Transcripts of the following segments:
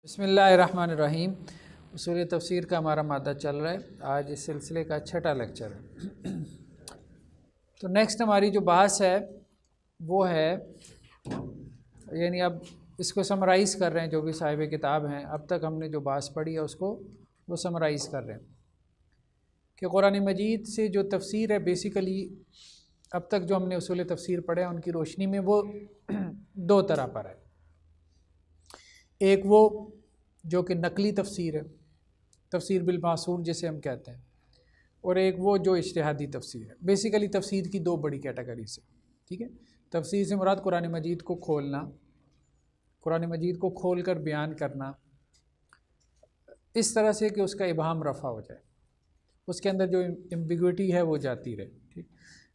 بسم اللہ الرحمن الرحیم۔ اصول تفسیر کا ہمارا مادہ چل رہا ہے، آج اس سلسلے کا چھٹا لیکچر ہے۔ تو نیکسٹ ہماری جو بحث ہے وہ ہے، یعنی اب اس کو سمرائز کر رہے ہیں جو بھی صاحب کتاب ہیں، اب تک ہم نے جو بحث پڑھی ہے اس کو وہ سمرائز کر رہے ہیں کہ قرآن مجید سے جو تفسیر ہے بیسیکلی اب تک جو ہم نے اصول تفسیر پڑھے ہیں ان کی روشنی میں وہ دو طرح پر ہے۔ ایک وہ جو کہ نقلی تفسیر ہے، تفسیر بالمعصور جسے ہم کہتے ہیں، اور ایک وہ جو اجتہادی تفسیر ہے۔ بیسیکلی تفسیر کی دو بڑی کیٹیگریز ہیں، ٹھیک ہے۔ تفسیر سے مراد قرآن مجید کو کھولنا، قرآن مجید کو کھول کر بیان کرنا اس طرح سے کہ اس کا ابہام رفع ہو جائے، اس کے اندر جو ایمبیگوٹی ہے وہ جاتی رہے، ٹھیک۔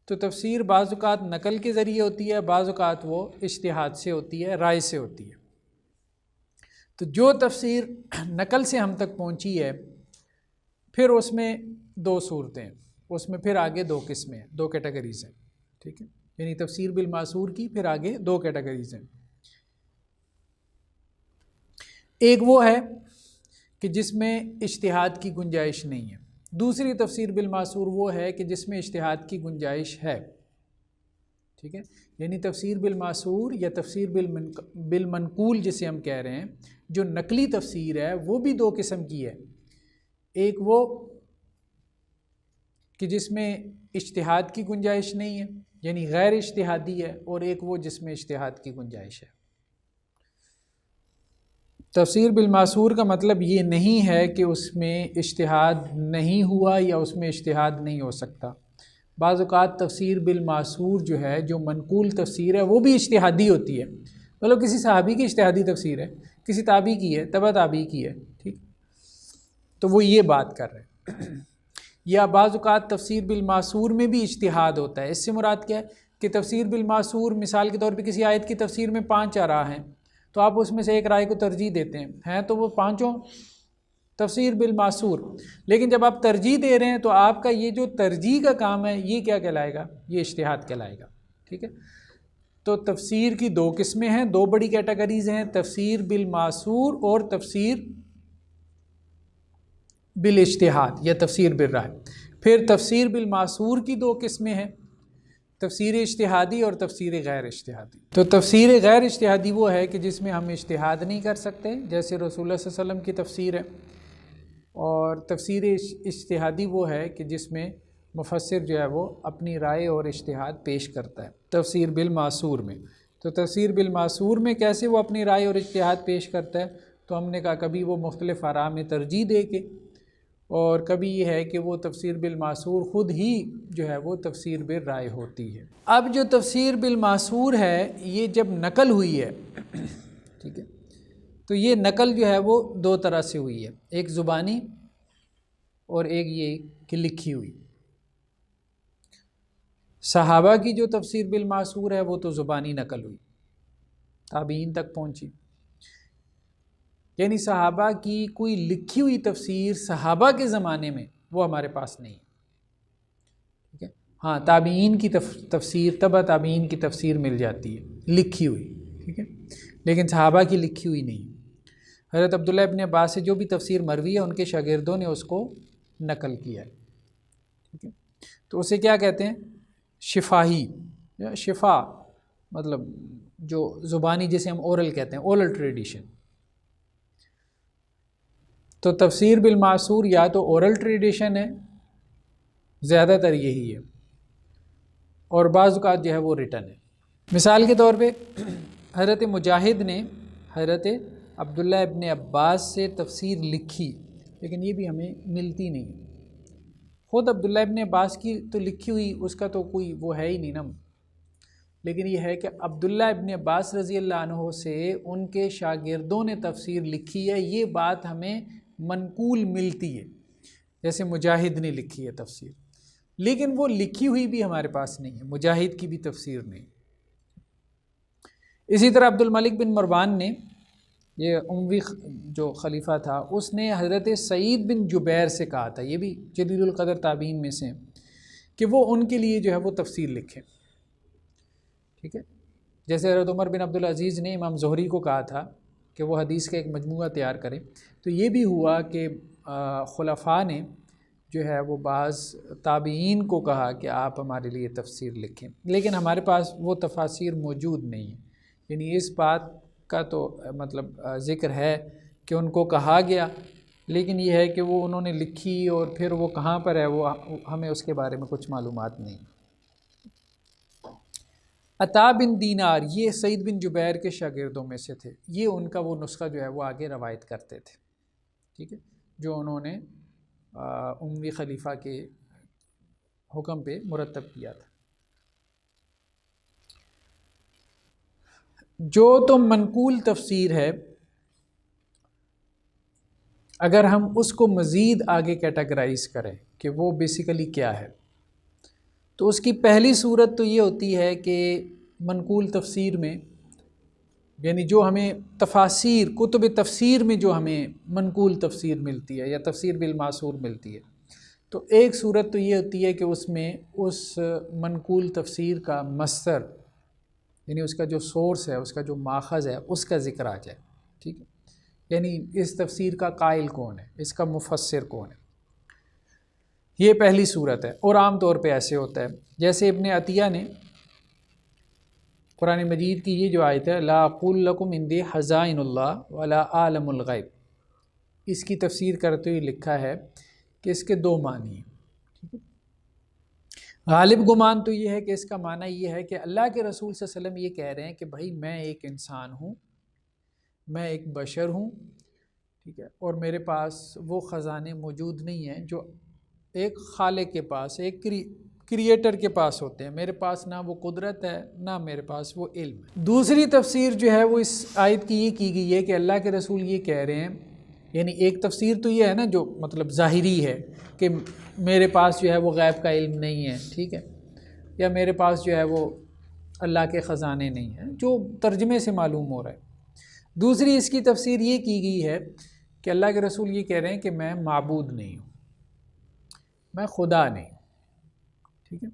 تو تفسیر بعض اوقات نقل کے ذریعے ہوتی ہے، بعض اوقات وہ اجتہاد سے ہوتی ہے، رائے سے ہوتی ہے۔ تو جو تفسیر نقل سے ہم تک پہنچی ہے، پھر اس میں دو صورتیں ہیں، اس میں پھر آگے دو قسمیں ہیں، دو کیٹیگریز ہیں، ٹھیک ہے۔ یعنی تفسیر بالمعصور کی پھر آگے دو کیٹیگریز ہیں۔ ایک وہ ہے کہ جس میں اجتہاد کی گنجائش نہیں ہے، دوسری تفسیر بالمعصور وہ ہے کہ جس میں اجتہاد کی گنجائش ہے، ٹھیک ہے۔ یعنی تفسیر بالمعصور یا تفسیر بالمنقول جسے ہم کہہ رہے ہیں، جو نقلی تفسیر ہے وہ بھی دو قسم کی ہے۔ ایک وہ کہ جس میں اجتہاد کی گنجائش نہیں ہے، یعنی غیر اجتہادی ہے، اور ایک وہ جس میں اجتہاد کی گنجائش ہے۔ تفسیر بالمعصور کا مطلب یہ نہیں ہے کہ اس میں اجتہاد نہیں ہوا یا اس میں اجتہاد نہیں ہو سکتا۔ بعض اوقات تفسیر بالمعصور جو ہے، جو منقول تفسیر ہے، وہ بھی اجتہادی ہوتی ہے، مطلب کسی صحابی کی اجتہادی تفسیر ہے، کسی تابعی کی ہے، تبع تابعی کی ہے، ٹھیک۔ تو وہ یہ بات کر رہے ہیں۔ یا بعض اوقات تفسیر بالمعصور میں بھی اجتہاد ہوتا ہے۔ اس سے مراد کیا ہے کہ تفسیر بالمعصور مثال کے طور پہ کسی آیت کی تفسیر میں 5 آراء ہیں، تو آپ اس میں سے ایک رائے کو ترجیح دیتے ہیں تو وہ پانچوں تفسیر بالمعصور، لیکن جب آپ ترجیح دے رہے ہیں تو آپ کا یہ جو ترجیح کا کام ہے یہ کیا کہلائے گا؟ یہ اجتہاد کہلائے گا، ٹھیک ہے۔ تو تفسیر کی دو قسمیں ہیں، دو بڑی کیٹیگریز ہیں، تفسیر بالمعصور اور تفسیر بالاجتہاد یا تفسیر بالرائے۔ پھر تفسیر بالمعصور کی دو قسمیں ہیں، تفسیر اجتہادی اور تفسیر غیر اجتہادی۔ تو تفسیر غیر اجتہادی وہ ہے کہ جس میں ہم اجتہاد نہیں کر سکتے، جیسے رسول اللہ صلی اللہ علیہ وسلم کی تفسیر ہے، اور تفسیر اجتہادی وہ ہے کہ جس میں مفسر جو ہے وہ اپنی رائے اور اجتہاد پیش کرتا ہے تفسیر بالمعصور میں۔ تو تفسیر بالمعصور میں کیسے وہ اپنی رائے اور اجتہاد پیش کرتا ہے؟ تو ہم نے کہا کبھی وہ مختلف آراء میں ترجیح دے کے، اور کبھی یہ ہے کہ وہ تفسیر بالمعصور خود ہی جو ہے وہ تفسیر بالرائے ہوتی ہے۔ اب جو تفسیر بالمعصور ہے یہ جب نقل ہوئی ہے، ٹھیک ہے، تو یہ نقل جو ہے وہ دو طرح سے ہوئی ہے، ایک زبانی اور ایک یہ کہ لکھی ہوئی۔ صحابہ کی جو تفسیر بالمعصور ہے وہ تو زبانی نقل ہوئی، تابعین تک پہنچی، یعنی صحابہ کی کوئی لکھی ہوئی تفسیر صحابہ کے زمانے میں وہ ہمارے پاس نہیں ہے، ٹھیک ہے۔ ہاں، تابعین کی تفسیر، تبع تابعین کی تفسیر مل جاتی ہے لکھی ہوئی، ٹھیک ہے، لیکن صحابہ کی لکھی ہوئی نہیں۔ حضرت عبداللہ ابن عباس سے جو بھی تفسیر مروی ہے ان کے شاگردوں نے اس کو نقل کیا ہے، ٹھیک ہے۔ تو اسے کیا کہتے ہیں؟ شفاہی یا شفا، مطلب جو زبانی جسے ہم اورل کہتے ہیں، اورل ٹریڈیشن۔ تو تفسیر بالمعصور یا تو اورل ٹریڈیشن ہے، زیادہ تر یہی ہے، اور بعض اوقات جو ہے وہ ریٹن ہے۔ مثال کے طور پہ حضرت مجاہد نے حضرت عبداللہ ابن عباس سے تفسیر لکھی، لیکن یہ بھی ہمیں ملتی نہیں۔ خود عبداللہ ابن عباس کی تو لکھی ہوئی اس کا تو کوئی وہ ہے ہی نہیں نا، لیکن یہ ہے کہ عبداللہ ابن عباس رضی اللہ عنہ سے ان کے شاگردوں نے تفسیر لکھی ہے، یہ بات ہمیں منقول ملتی ہے، جیسے مجاہد نے لکھی ہے تفسیر، لیکن وہ لکھی ہوئی بھی ہمارے پاس نہیں ہے، مجاہد کی بھی تفسیر نہیں۔ اسی طرح عبد الملک بن مروان نے، یہ اموی جو خلیفہ تھا، اس نے حضرت سعید بن جبیر سے کہا تھا، یہ بھی جلیل القدر تابعین میں سے، کہ وہ ان کے لیے جو ہے وہ تفسیر لکھیں، ٹھیک ہے۔ جیسے حضرت عمر بن عبدالعزیز نے امام زہری کو کہا تھا کہ وہ حدیث کا ایک مجموعہ تیار کریں. تو یہ بھی ہوا کہ خلفاء نے جو ہے وہ بعض تابعین کو کہا کہ آپ ہمارے لیے تفسیر لکھیں، لیکن ہمارے پاس وہ تفاسیر موجود نہیں ہیں. یعنی اس بات کا تو مطلب ذکر ہے کہ ان کو کہا گیا، لیکن یہ ہے کہ وہ انہوں نے لکھی اور پھر وہ کہاں پر ہے وہ ہمیں اس کے بارے میں کچھ معلومات نہیں. عطا بن دینار یہ سعید بن جبیر کے شاگردوں میں سے تھے. یہ ان کا وہ نسخہ جو ہے وہ آگے روایت کرتے تھے، ٹھیک ہے، جو انہوں نے اموی خلیفہ کے حکم پہ مرتب کیا تھا. جو تو منقول تفسیر ہے، اگر ہم اس کو مزید آگے کیٹاگرائز کریں کہ وہ بیسیکلی کیا ہے، تو اس کی پہلی صورت تو یہ ہوتی ہے کہ منقول تفسیر میں، یعنی جو ہمیں تفاسیر کتب تفسیر میں جو ہمیں منقول تفسیر ملتی ہے یا تفسیر بالماسور ملتی ہے، تو ایک صورت تو یہ ہوتی ہے کہ اس میں اس منقول تفسیر کا مصدر، یعنی اس کا جو سورس ہے، اس کا جو ماخذ ہے، اس کا ذکر آ جائے. ٹھیک ہے، یعنی اس تفسیر کا قائل کون ہے، اس کا مفسر کون ہے. یہ پہلی صورت ہے، اور عام طور پہ ایسے ہوتا ہے. جیسے ابن عطیہ نے قرآن مجید کی یہ جو آیت ہے لا اقول لکم عندی خزائن اللہ ولا اعلم الغیب، اس کی تفسیر کرتے ہوئے لکھا ہے کہ اس کے دو معنی ہیں. ٹھیک ہے، غالب گمان تو یہ ہے کہ اس کا معنی یہ ہے کہ اللہ کے رسول صلی اللہ علیہ وسلم یہ کہہ رہے ہیں کہ بھائی میں ایک انسان ہوں، میں ایک بشر ہوں، ٹھیک ہے، اور میرے پاس وہ خزانے موجود نہیں ہیں جو ایک خالق کے پاس، ایک کریٹر کے پاس ہوتے ہیں. میرے پاس نہ وہ قدرت ہے، نہ میرے پاس وہ علم ہے. دوسری تفسیر جو ہے وہ اس آیت کی یہ کی گئی ہے کہ اللہ کے رسول یہ کہہ رہے ہیں، یعنی ایک تفسیر تو یہ ہے نا جو مطلب ظاہری ہے کہ میرے پاس جو ہے وہ غیب کا علم نہیں ہے، ٹھیک ہے، یا میرے پاس جو ہے وہ اللہ کے خزانے نہیں ہیں، جو ترجمے سے معلوم ہو رہا ہے. دوسری اس کی تفسیر یہ کی گئی ہے کہ اللہ کے رسول یہ کہہ رہے ہیں کہ میں معبود نہیں ہوں، میں خدا نہیں ہوں. ٹھیک ہے،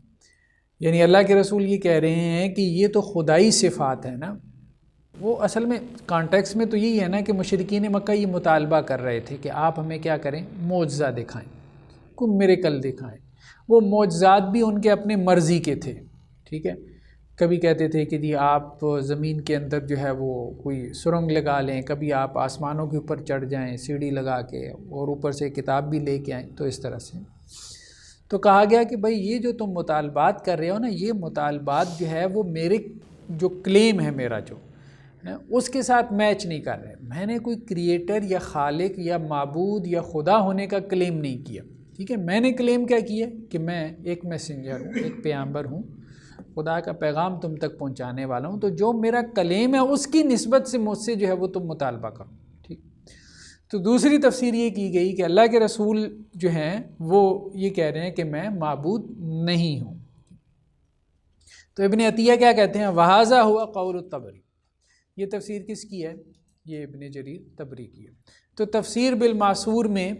یعنی اللہ کے رسول یہ کہہ رہے ہیں کہ یہ تو خدائی صفات ہے نا. وہ اصل میں کانٹیکس میں تو یہی ہے نا کہ مشرکین مکہ یہ مطالبہ کر رہے تھے کہ آپ ہمیں کیا کریں، معجزہ دکھائیں، کوئی میریکل دکھائیں. وہ معجزات بھی ان کے اپنے مرضی کے تھے. ٹھیک ہے، کبھی کہتے تھے کہ جی آپ زمین کے اندر جو ہے وہ کوئی سرنگ لگا لیں، کبھی آپ آسمانوں کے اوپر چڑھ جائیں سیڑھی لگا کے اور اوپر سے کتاب بھی لے کے آئیں. تو اس طرح سے تو کہا گیا کہ بھائی یہ جو تم مطالبات کر رہے ہو نا، یہ مطالبات جو ہے وہ میرے جو کلیم ہے میرا جو ہے اس کے ساتھ میچ نہیں کر رہے. میں نے کوئی کریٹر یا خالق یا معبود یا خدا ہونے کا کلیم نہیں کیا. ٹھیک ہے، میں نے کلیم کیا کیا کہ میں ایک میسنجر ہوں، ایک پیغمبر ہوں، خدا کا پیغام تم تک پہنچانے والا ہوں. تو جو میرا کلیم ہے اس کی نسبت سے مجھ سے جو ہے وہ تم مطالبہ کرو. ٹھیک، تو دوسری تفسیر یہ کی گئی کہ اللہ کے رسول جو ہیں وہ یہ کہہ رہے ہیں کہ میں معبود نہیں ہوں. تو ابن عطیہ کیا کہتے ہیں، وہذا ہوا قول الطبری. یہ تفسیر کس کی ہے، یہ ابن جریر طبری کی ہے. تو تفسیر بالماسور میں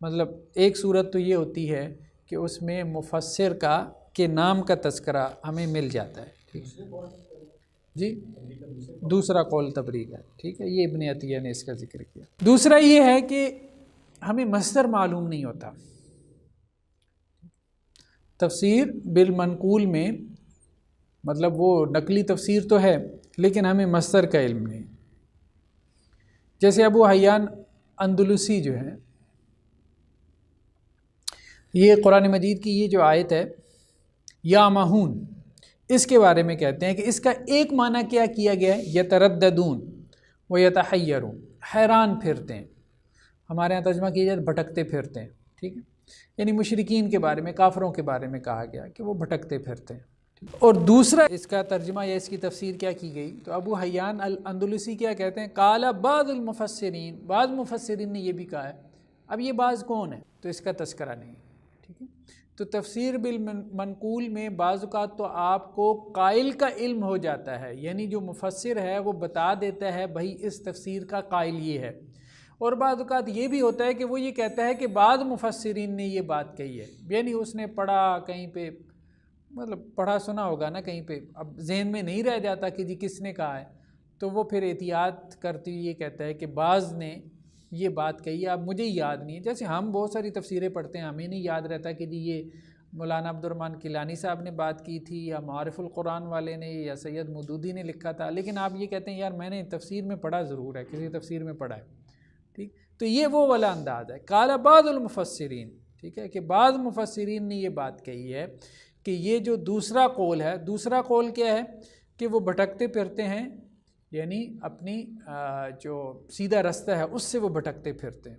مطلب ایک صورت تو یہ ہوتی ہے کہ اس میں مفسر کا کے نام کا تذکرہ ہمیں مل جاتا ہے. ٹھیک جی، دوسرا قول طبری کا. ٹھیک ہے، یہ ابن عطیہ نے اس کا ذکر کیا. دوسرا یہ ہے کہ ہمیں مصدر معلوم نہیں ہوتا. تفسیر بالمنقول میں مطلب وہ نقلی تفسیر تو ہے لیکن ہمیں مصدر کا علم نہیں. جیسے ابو حیان اندلسی جو ہے، یہ قرآن مجید کی یہ جو آیت ہے یا مہون، اس کے بارے میں کہتے ہیں کہ اس کا ایک معنی کیا کیا گیا ہے، یترددون و یتحیرون، حیران پھرتے ہیں. ہمارے یہاں ترجمہ کیا جائے بھٹکتے پھرتے ہیں. ٹھیک ہے، یعنی مشرکین کے بارے میں، کافروں کے بارے میں کہا گیا کہ وہ بھٹکتے پھرتے ہیں. اور دوسرا اس کا ترجمہ یا اس کی تفسیر کیا کی گئی، تو ابو حیان الاندلسی کیا کہتے ہیں، قال بعض المفسرین، بعض مفسرین نے یہ بھی کہا ہے. اب یہ بعض کون ہے، تو اس کا تذکرہ نہیں. ٹھیک ہے، تو تفسیر بالمنقول میں بعض اوقات تو آپ کو قائل کا علم ہو جاتا ہے، یعنی جو مفسر ہے وہ بتا دیتا ہے بھائی اس تفسیر کا قائل یہ ہے. اور بعض اوقات یہ بھی ہوتا ہے کہ وہ یہ کہتا ہے کہ بعض مفسرین نے یہ بات کہی ہے، یعنی اس نے پڑھا کہیں پہ، مطلب پڑھا سنا ہوگا نا کہیں پہ، اب ذہن میں نہیں رہ جاتا کہ جی کس نے کہا ہے، تو وہ پھر احتیاط کرتے ہوئے یہ کہتا ہے کہ بعض نے یہ بات کہی ہے، اب مجھے یاد نہیں ہے، جیسے ہم بہت ساری تفسیریں پڑھتے ہیں، ہمیں نہیں یاد رہتا کہ جی یہ مولانا عبد الرحمن کیلانی صاحب نے بات کی تھی یا معارف القرآن والے نے یا سید مودودی نے لکھا تھا، لیکن آپ یہ کہتے ہیں یار میں نے تفسیر میں پڑھا ضرور ہے، کسی تفسیر میں پڑھا ہے، ٹھیک، تو یہ وہ والا انداز ہے۔ قال بعض المفسرین، ٹھیک ہے، کہ بعض مفسرین نے یہ بات کہی ہے کہ یہ جو دوسرا قول ہے، دوسرا قول کیا ہے کہ وہ بھٹکتے پھرتے ہیں، یعنی اپنی جو سیدھا رستہ ہے اس سے وہ بھٹکتے پھرتے ہیں،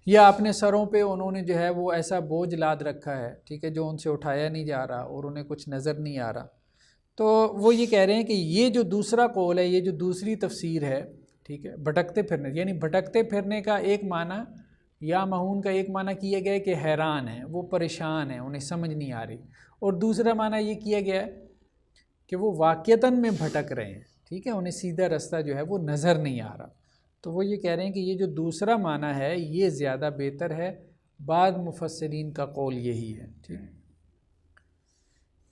یا اپنے سروں پہ انہوں نے جو ہے وہ ایسا بوجھ لاد رکھا ہے، ٹھیک ہے، جو ان سے اٹھایا نہیں جا رہا اور انہیں کچھ نظر نہیں آ رہا۔ تو وہ یہ کہہ رہے ہیں کہ یہ جو دوسرا قول ہے، یہ جو دوسری تفسیر ہے، ٹھیک ہے، بھٹکتے پھرنے، یعنی بھٹکتے پھرنے کا ایک معنی یا مہون کا ایک معنی کیا گیا ہے کہ حیران ہیں، وہ پریشان ہیں، انہیں سمجھ نہیں آ رہی، اور دوسرا معنی یہ کیا گیا ہے کہ وہ واقعتاً میں بھٹک رہے ہیں، ٹھیک ہے، انہیں سیدھا رستہ جو ہے وہ نظر نہیں آ رہا۔ تو وہ یہ کہہ رہے ہیں کہ یہ جو دوسرا معنی ہے یہ زیادہ بہتر ہے، بعض مفسرین کا قول یہی ہے، ٹھیک۔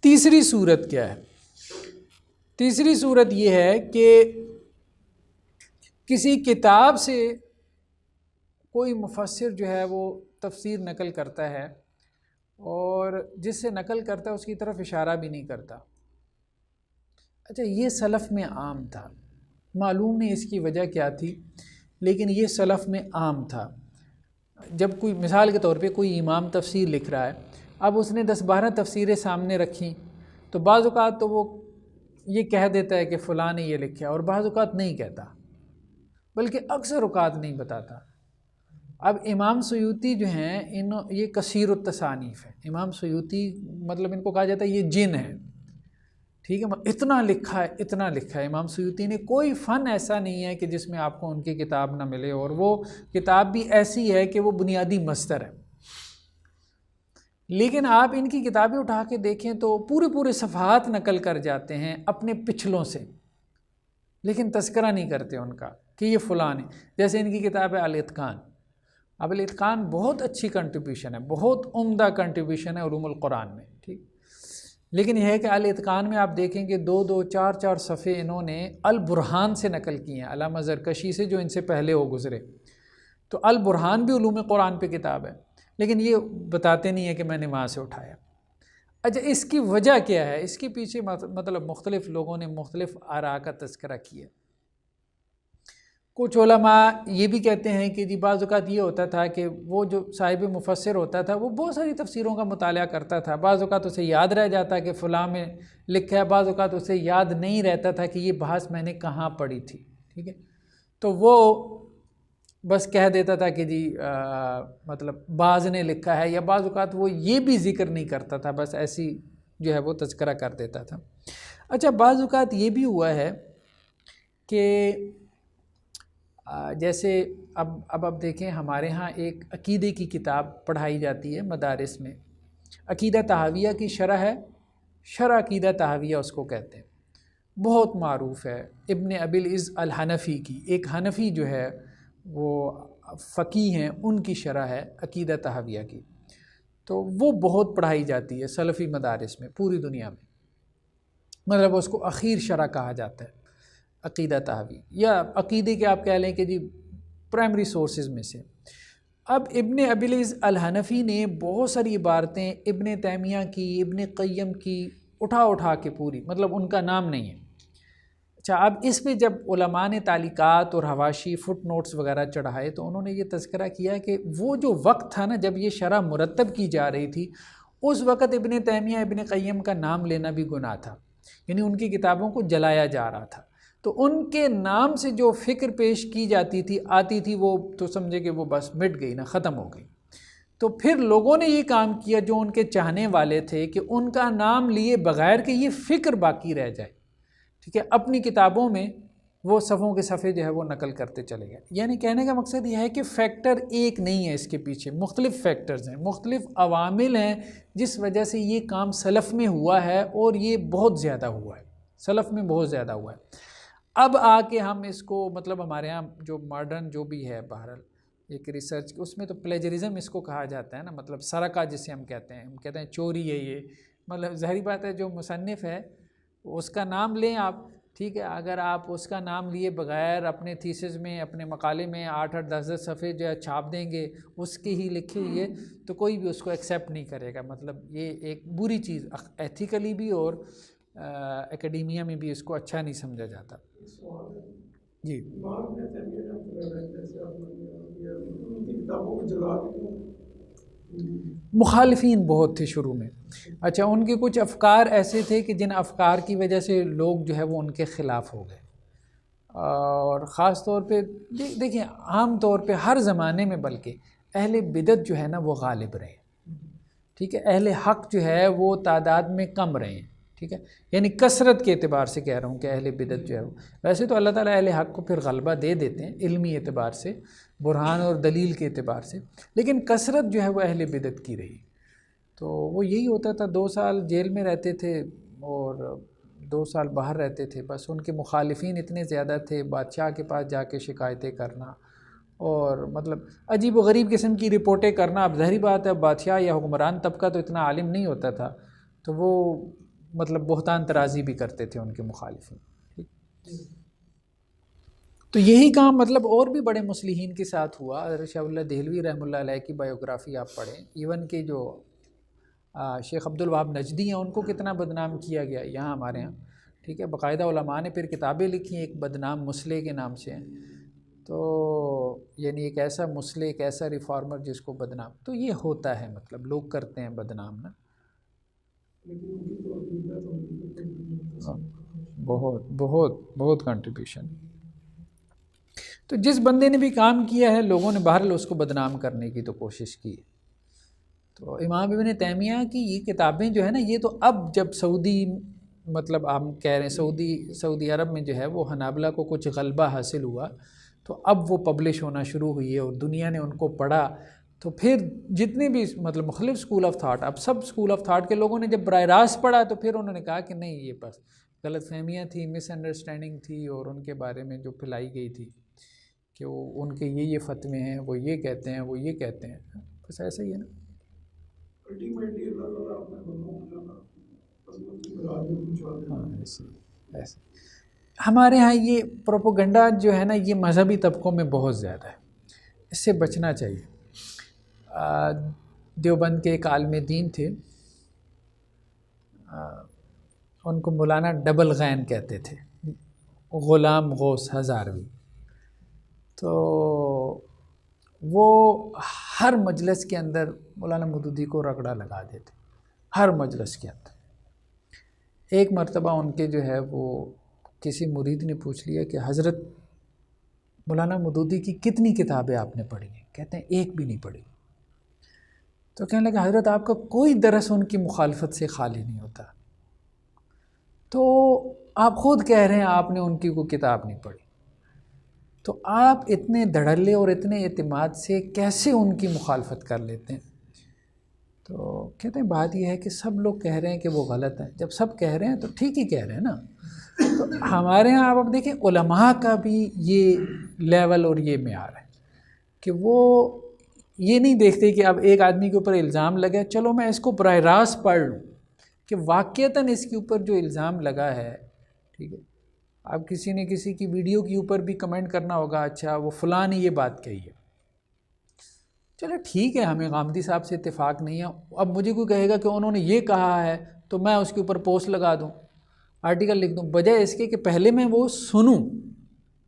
تیسری صورت کیا ہے؟ تیسری صورت یہ ہے کہ کسی کتاب سے کوئی مفسر جو ہے وہ تفسیر نقل کرتا ہے اور جس سے نقل کرتا ہے اس کی طرف اشارہ بھی نہیں کرتا۔ اچھا، یہ سلف میں عام تھا، معلوم نہیں اس کی وجہ کیا تھی، لیکن یہ سلف میں عام تھا۔ جب کوئی مثال کے طور پہ کوئی امام تفسیر لکھ رہا ہے، اب اس نے 10-12 تفسیریں سامنے رکھیں، تو بعض اوقات تو وہ یہ کہہ دیتا ہے کہ فلاں نے یہ لکھا، اور بعض اوقات نہیں کہتا، بلکہ اکثر اوقات نہیں بتاتا۔ اب امام سیوطی جو ہیں یہ کثیر التصانیف ہے، امام سیوطی مطلب ان کو کہا جاتا ہے یہ جن ہے، ٹھیک ہے، اتنا لکھا ہے، اتنا لکھا ہے امام سیوطی نے، کوئی فن ایسا نہیں ہے کہ جس میں آپ کو ان کی کتاب نہ ملے، اور وہ کتاب بھی ایسی ہے کہ وہ بنیادی مصدر ہے۔ لیکن آپ ان کی کتابیں اٹھا کے دیکھیں تو پورے صفحات نقل کر جاتے ہیں اپنے پچھلوں سے، لیکن تذکرہ نہیں کرتے ان کا کہ یہ فلاں ہے۔ جیسے ان کی کتاب ہے الاتقان، اب الاتقان بہت اچھی کنٹریبیوشن ہے، بہت عمدہ کنٹریبیوشن ہے علوم القرآن میں، ٹھیک، لیکن یہ ہے کہ الاتقان میں آپ دیکھیں کہ 2-2 4-4 صفحے انہوں نے البرہان سے نقل کیے ہیں، علامہ زرکشی سے جو ان سے پہلے ہو گزرے۔ تو البرہان بھی علوم قرآن پہ کتاب ہے، لیکن یہ بتاتے نہیں ہیں کہ میں نے وہاں سے اٹھایا۔ اچھا، اس کی وجہ کیا ہے؟ اس کے پیچھے مطلب مختلف لوگوں نے مختلف آراء کا تذکرہ کیا۔ کچھ علماء یہ بھی کہتے ہیں کہ جی بعض اوقات یہ ہوتا تھا کہ وہ جو صاحب مفسر ہوتا تھا وہ بہت ساری تفسیروں کا مطالعہ کرتا تھا، بعض اوقات اسے یاد رہ جاتا کہ فلاں میں لکھا ہے، بعض اوقات اسے یاد نہیں رہتا تھا کہ یہ بحث میں نے کہاں پڑھی تھی، ٹھیک ہے، تو وہ بس کہہ دیتا تھا کہ جی مطلب بعض نے لکھا ہے، یا بعض اوقات وہ یہ بھی ذکر نہیں کرتا تھا، بس ایسی جو ہے وہ تذکرہ کر دیتا تھا۔ اچھا، بعض اوقات یہ بھی ہوا ہے کہ جیسے اب دیکھیں ہمارے ہاں ایک عقیدے کی کتاب پڑھائی جاتی ہے مدارس میں، عقیدہ طحاویہ کی شرح ہے، شرح عقیدہ طحاویہ اس کو کہتے ہیں، بہت معروف ہے، ابن ابی العز الحنفی کی، ایک حنفی جو ہے وہ فقیہ ہیں، ان کی شرح ہے عقیدہ طحاویہ کی، تو وہ بہت پڑھائی جاتی ہے سلفی مدارس میں پوری دنیا میں، مطلب اس کو اخیر شرح کہا جاتا ہے عقیدہ طحاوی، یا عقیدے کے آپ کہہ لیں کہ جی پرائمری سورسز میں سے۔ اب ابن ابی العز الحنفی نے بہت ساری عبارتیں ابن تیمیہ کی، ابن قیم کی اٹھا کے پوری، مطلب ان کا نام نہیں ہے۔ اچھا، اب اس پہ جب علماء نے تعلیقات اور حواشی فٹ نوٹس وغیرہ چڑھائے تو انہوں نے یہ تذکرہ کیا کہ وہ جو وقت تھا نا جب یہ شرح مرتب کی جا رہی تھی، اس وقت ابن تیمیہ ابن قیم کا نام لینا بھی گناہ تھا، یعنی ان کی کتابوں کو جلایا جا رہا تھا، تو ان کے نام سے جو فکر پیش کی جاتی تھی آتی تھی وہ تو سمجھے کہ وہ بس مٹ گئی نا، ختم ہو گئی۔ تو پھر لوگوں نے یہ کام کیا جو ان کے چاہنے والے تھے کہ ان کا نام لیے بغیر کہ یہ فکر باقی رہ جائے، ٹھیک ہے، اپنی کتابوں میں وہ صفوں کے صفحے جو ہے وہ نقل کرتے چلے گئے۔ یعنی کہنے کا مقصد یہ ہے کہ فیکٹر ایک نہیں ہے، اس کے پیچھے مختلف فیکٹرز ہیں، مختلف عوامل ہیں جس وجہ سے یہ کام سلف میں ہوا ہے، اور یہ بہت زیادہ ہوا ہے، سلف میں بہت زیادہ ہوا ہے۔ اب آ کے ہم اس کو مطلب ہمارے ہاں جو ماڈرن جو بھی ہے بہرحال ایک ریسرچ، اس میں تو پلیجرزم اس کو کہا جاتا ہے نا، مطلب سرقہ جسے ہم کہتے ہیں چوری ہے، یہ مطلب ظاہری بات ہے جو مصنف ہے اس کا نام لیں آپ، ٹھیک ہے، اگر آپ اس کا نام لیے بغیر اپنے تھیسس میں اپنے مقالے میں 8-8 10-10 صفحے جو ہے چھاپ دیں گے اس کے ہی لکھے ہوئے، تو کوئی بھی اس کو ایکسیپٹ نہیں کرے گا. مطلب یہ ایک بری چیز ایتھیکلی بھی اور اکیڈیمیا میں بھی اس کو اچھا نہیں سمجھا جاتا. جی مخالفین بہت تھے شروع میں. اچھا، ان کے کچھ افکار ایسے تھے کہ جن افکار کی وجہ سے لوگ جو ہے وہ ان کے خلاف ہو گئے، اور خاص طور پہ دیکھیں عام طور پہ ہر زمانے میں بلکہ اہل بدعت جو ہے نا وہ غالب رہے، ٹھیک ہے، اہل حق جو ہے وہ تعداد میں کم رہے ہیں، ٹھیک ہے، یعنی کثرت کے اعتبار سے کہہ رہا ہوں کہ اہل بدعت جو ہے ویسے تو اللہ تعالیٰ اہل حق کو پھر غلبہ دے دیتے ہیں علمی اعتبار سے، برہان اور دلیل کے اعتبار سے، لیکن کثرت جو ہے وہ اہل بدعت کی رہی. تو وہ یہی ہوتا تھا، 2 سال جیل میں رہتے تھے اور 2 سال باہر رہتے تھے، بس ان کے مخالفین اتنے زیادہ تھے، بادشاہ کے پاس جا کے شکایتیں کرنا اور مطلب عجیب و غریب قسم کی رپورٹیں کرنا. اب ظاہری بات ہے بادشاہ یا حکمران طبقہ تو اتنا عالم نہیں ہوتا تھا، تو وہ مطلب بہتان ترازی بھی کرتے تھے ان کے مخالفین. تو یہی کام مطلب اور بھی بڑے مصلحین کے ساتھ ہوا. حضرت شاہ اللہ دہلوی رحمہ اللہ علیہ کی بایوگرافی آپ پڑھیں، ایون کہ جو شیخ عبدالوہاب نجدی ہیں ان کو کتنا بدنام کیا گیا یہاں ہمارے ہاں، ٹھیک ہے، باقاعدہ علماء نے پھر کتابیں لکھی ہیں ایک بدنام مسلح کے نام سے. تو یعنی ایک ایسا مسلح، ایک ایسا ریفارمر جس کو بدنام، تو یہ ہوتا ہے، مطلب لوگ کرتے ہیں بدنام نا. بہت بہت بہت کنٹریبیوشن. تو جس بندے نے بھی کام کیا ہے لوگوں نے بہرحال اس کو بدنام کرنے کی تو کوشش کی. تو امام ابن تیمیہ کی یہ کتابیں جو ہے نا، یہ تو اب جب سعودی مطلب ہم کہہ رہے ہیں سعودی عرب میں جو ہے وہ حنابلہ کو کچھ غلبہ حاصل ہوا، تو اب وہ پبلش ہونا شروع ہوئی ہے اور دنیا نے ان کو پڑھا. تو پھر جتنے بھی مطلب مختلف اسکول آف تھاٹ، اب سب اسکول آف تھاٹ کے لوگوں نے جب براہ راست پڑھا تو پھر انہوں نے کہا کہ نہیں، یہ بس غلط فہمیاں تھیں، مس انڈرسٹینڈنگ تھی، اور ان کے بارے میں جو پھیلائی گئی تھی کہ وہ ان کے یہ فتوے ہیں، وہ یہ کہتے ہیں، وہ یہ کہتے ہیں، بس ایسا ہی ہے نا. ایسے ہمارے ہاں یہ پروپوگنڈا جو ہے نا یہ مذہبی طبقوں میں بہت زیادہ ہے، اس سے بچنا چاہیے. دیوبند کے ایک عالم دین تھے، ان کو مولانا ڈبل غین کہتے تھے، غلام غوث ہزاروی. تو وہ ہر مجلس کے اندر مولانا مودودی کو رگڑا لگا دیتے، ہر مجلس کے اندر. ایک مرتبہ ان کے جو ہے وہ کسی مرید نے پوچھ لیا کہ حضرت مولانا مودودی کی کتنی کتابیں آپ نے پڑھی ہیں؟ کہتے ہیں ایک بھی نہیں پڑھی. تو کہنے لگا حضرت آپ کا کوئی درس ان کی مخالفت سے خالی نہیں ہوتا، تو آپ خود کہہ رہے ہیں آپ نے ان کی کوئی کتاب نہیں پڑھی، تو آپ اتنے دھڑلے اور اتنے اعتماد سے کیسے ان کی مخالفت کر لیتے ہیں؟ تو کہتے ہیں بات یہ ہے کہ سب لوگ کہہ رہے ہیں کہ وہ غلط ہیں، جب سب کہہ رہے ہیں تو ٹھیک ہی کہہ رہے ہیں نا. تو ہمارے ہاں آپ اب دیکھیں علماء کا بھی یہ لیول اور یہ معیار ہے کہ وہ یہ نہیں دیکھتے کہ اب ایک آدمی کے اوپر الزام لگا، چلو میں اس کو براہ راست پڑھ لوں کہ واقعتاً اس کے اوپر جو الزام لگا ہے، ٹھیک ہے، اب کسی نے کسی کی ویڈیو کے اوپر بھی کمنٹ کرنا ہوگا، اچھا وہ فلاں نے یہ بات کہی ہے، چلو ٹھیک ہے، ہمیں غامدی صاحب سے اتفاق نہیں ہے. اب مجھے کوئی کہے گا کہ انہوں نے یہ کہا ہے تو میں اس کے اوپر پوسٹ لگا دوں، آرٹیکل لکھ دوں، بجائے اس کے کہ پہلے میں وہ سنوں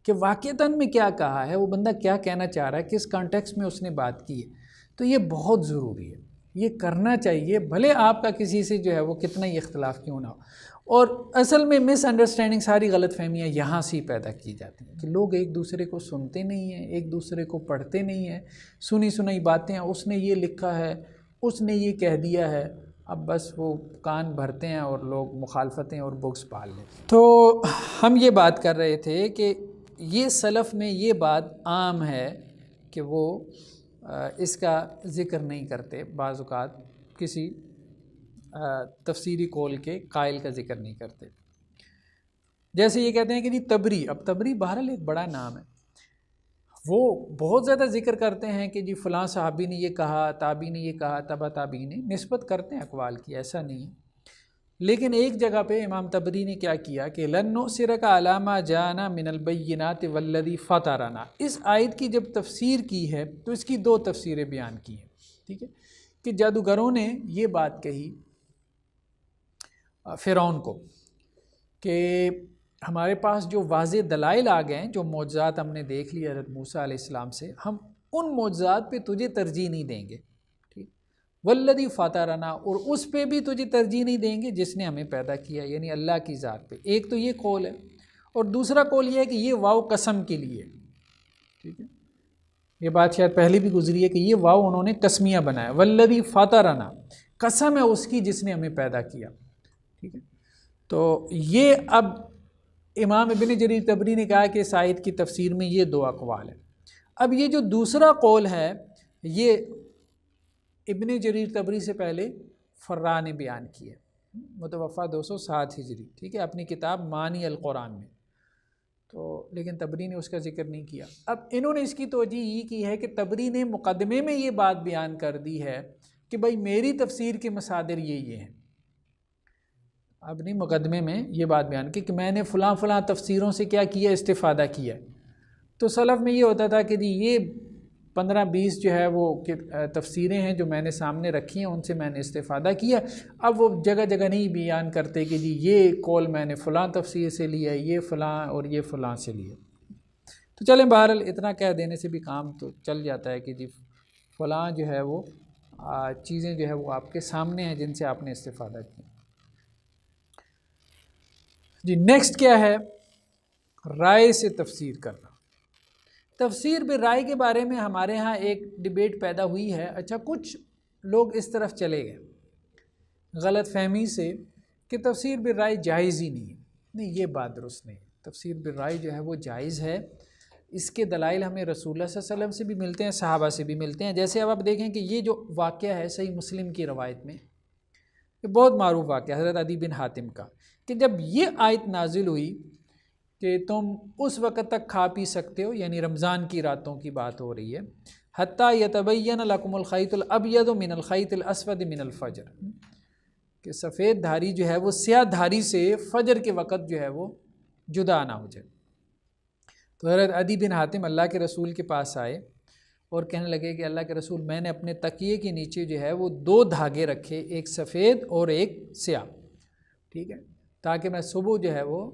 کہ واقعتاً میں کیا کہا ہے، وہ بندہ کیا کہنا چاہ رہا ہے، کس کانٹیکسٹ میں اس نے بات کی ہے. تو یہ بہت ضروری ہے، یہ کرنا چاہیے، بھلے آپ کا کسی سے جو ہے وہ کتنا ہی اختلاف کیوں نہ ہو. اور اصل میں مس انڈرسٹینڈنگ، ساری غلط فہمیاں یہاں سے ہی پیدا کی جاتی ہیں کہ لوگ ایک دوسرے کو سنتے نہیں ہیں، ایک دوسرے کو پڑھتے نہیں ہیں، سنی سنائی باتیں، اس نے یہ لکھا ہے، اس نے یہ کہہ دیا ہے، اب بس وہ کان بھرتے ہیں اور لوگ مخالفتیں اور بکس پال لیتے ہیں. تو ہم یہ بات کر رہے تھے کہ یہ سلف میں یہ بات عام ہے کہ وہ اس کا ذکر نہیں کرتے، بعض اوقات کسی تفسیری قول کے قائل کا ذکر نہیں کرتے. جیسے یہ کہتے ہیں کہ جی تبری، اب تبری بہرحال ایک بڑا نام ہے، وہ بہت زیادہ ذکر کرتے ہیں کہ جی فلاں صحابی نے یہ کہا، تابعی نے یہ کہا، تبع تابعی نے، نسبت کرتے ہیں اقوال کی، ایسا نہیں. لیکن ایک جگہ پہ امام طبری نے کیا کیا کہ لن نؤثرک علی ما جاءنا من البینات والذی فطرنا، اس آیت کی جب تفسیر کی ہے تو اس کی دو تفسیریں بیان کی ہیں، ٹھیک ہے، کہ جادوگروں نے یہ بات کہی فرعون کو کہ ہمارے پاس جو واضح دلائل آ گئے ہیں، جو معجزات ہم نے دیکھ لی حضرت موسیٰ علیہ السلام سے، ہم ان معجزات پہ تجھے ترجیح نہیں دیں گے، ٹھیک، والذی فطرنا، اور اس پہ بھی تجھے ترجیح نہیں دیں گے جس نے ہمیں پیدا کیا، یعنی اللہ کی ذات پہ۔ ایک تو یہ قول ہے، اور دوسرا قول یہ ہے کہ یہ واو قسم کے لیے، ٹھیک ہے، یہ بات شاید پہلے بھی گزری ہے کہ یہ واو انہوں نے قسمیہ بنایا، والذی فطرنا، قسم ہے اس کی جس نے ہمیں پیدا کیا، ٹھیک ہے۔ تو یہ اب امام ابن جریر طبری نے کہا کہ اس آیت کی تفسیر میں یہ دو اقوال ہیں۔ اب یہ جو دوسرا قول ہے یہ ابن جریر طبری سے پہلے فرا نے بیان کیا، متوفہ 207 ہجری، ٹھیک ہے، اپنی کتاب معنی القرآن میں، تو لیکن طبری نے اس کا ذکر نہیں کیا۔ اب انہوں نے اس کی توجہ یہ کی ہے کہ طبری نے مقدمے میں یہ بات بیان کر دی ہے کہ بھائی میری تفسیر کے مصادر یہ ہیں، اب نہیں، مقدمے میں یہ بات بیان کی کہ میں نے فلاں فلاں تفسیروں سے کیا کیا، استفادہ کیا۔ تو سلف میں یہ ہوتا تھا کہ جی یہ 15-20 جو ہے وہ تفسیریں ہیں جو میں نے سامنے رکھی ہیں، ان سے میں نے استفادہ کیا۔ اب وہ جگہ جگہ نہیں بیان کرتے کہ جی یہ قول میں نے فلاں تفسیر سے لیا، یہ فلاں اور یہ فلاں سے لیا۔ تو چلیں بہرحال اتنا کہہ دینے سے بھی کام تو چل جاتا ہے کہ جی فلاں جو ہے وہ چیزیں جو ہے وہ آپ کے سامنے ہیں جن سے آپ نے استفادہ کیا۔ جی نیکسٹ کیا ہے؟ رائے سے تفسیر کرنا۔ تفسیر بالرائے کے بارے میں ہمارے ہاں ایک ڈیبیٹ پیدا ہوئی ہے۔ اچھا، کچھ لوگ اس طرف چلے گئے غلط فہمی سے کہ تفسیر بالرائے جائز ہی نہیں ہے۔ نہیں، یہ بات درست نہیں ہے، تفسیر بالرائے جو ہے وہ جائز ہے۔ اس کے دلائل ہمیں رسول اللہ صلی اللہ علیہ وسلم سے بھی ملتے ہیں، صحابہ سے بھی ملتے ہیں۔ جیسے اب آپ دیکھیں کہ یہ جو واقعہ ہے صحیح مسلم کی روایت میں، یہ بہت معروف واقعہ حضرت عدی بن حاتم کا، کہ جب یہ آیت نازل ہوئی کہ تم اس وقت تک کھا پی سکتے ہو، یعنی رمضان کی راتوں کی بات ہو رہی ہے، حتیٰ یتبین لکم الخیط الابیض من الخیط الاسود من الفجر، کہ سفید دھاری جو ہے وہ سیاہ دھاری سے فجر کے وقت جو ہے وہ جدا نہ ہو جائے۔ تو حضرت عدی بن حاتم اللہ کے رسول کے پاس آئے اور کہنے لگے کہ اللہ کے رسول، میں نے اپنے تکیے کے نیچے جو ہے وہ 2 دھاگے رکھے، ایک سفید اور ایک سیاہ، ٹھیک ہے، تاکہ میں صبح جو ہے وہ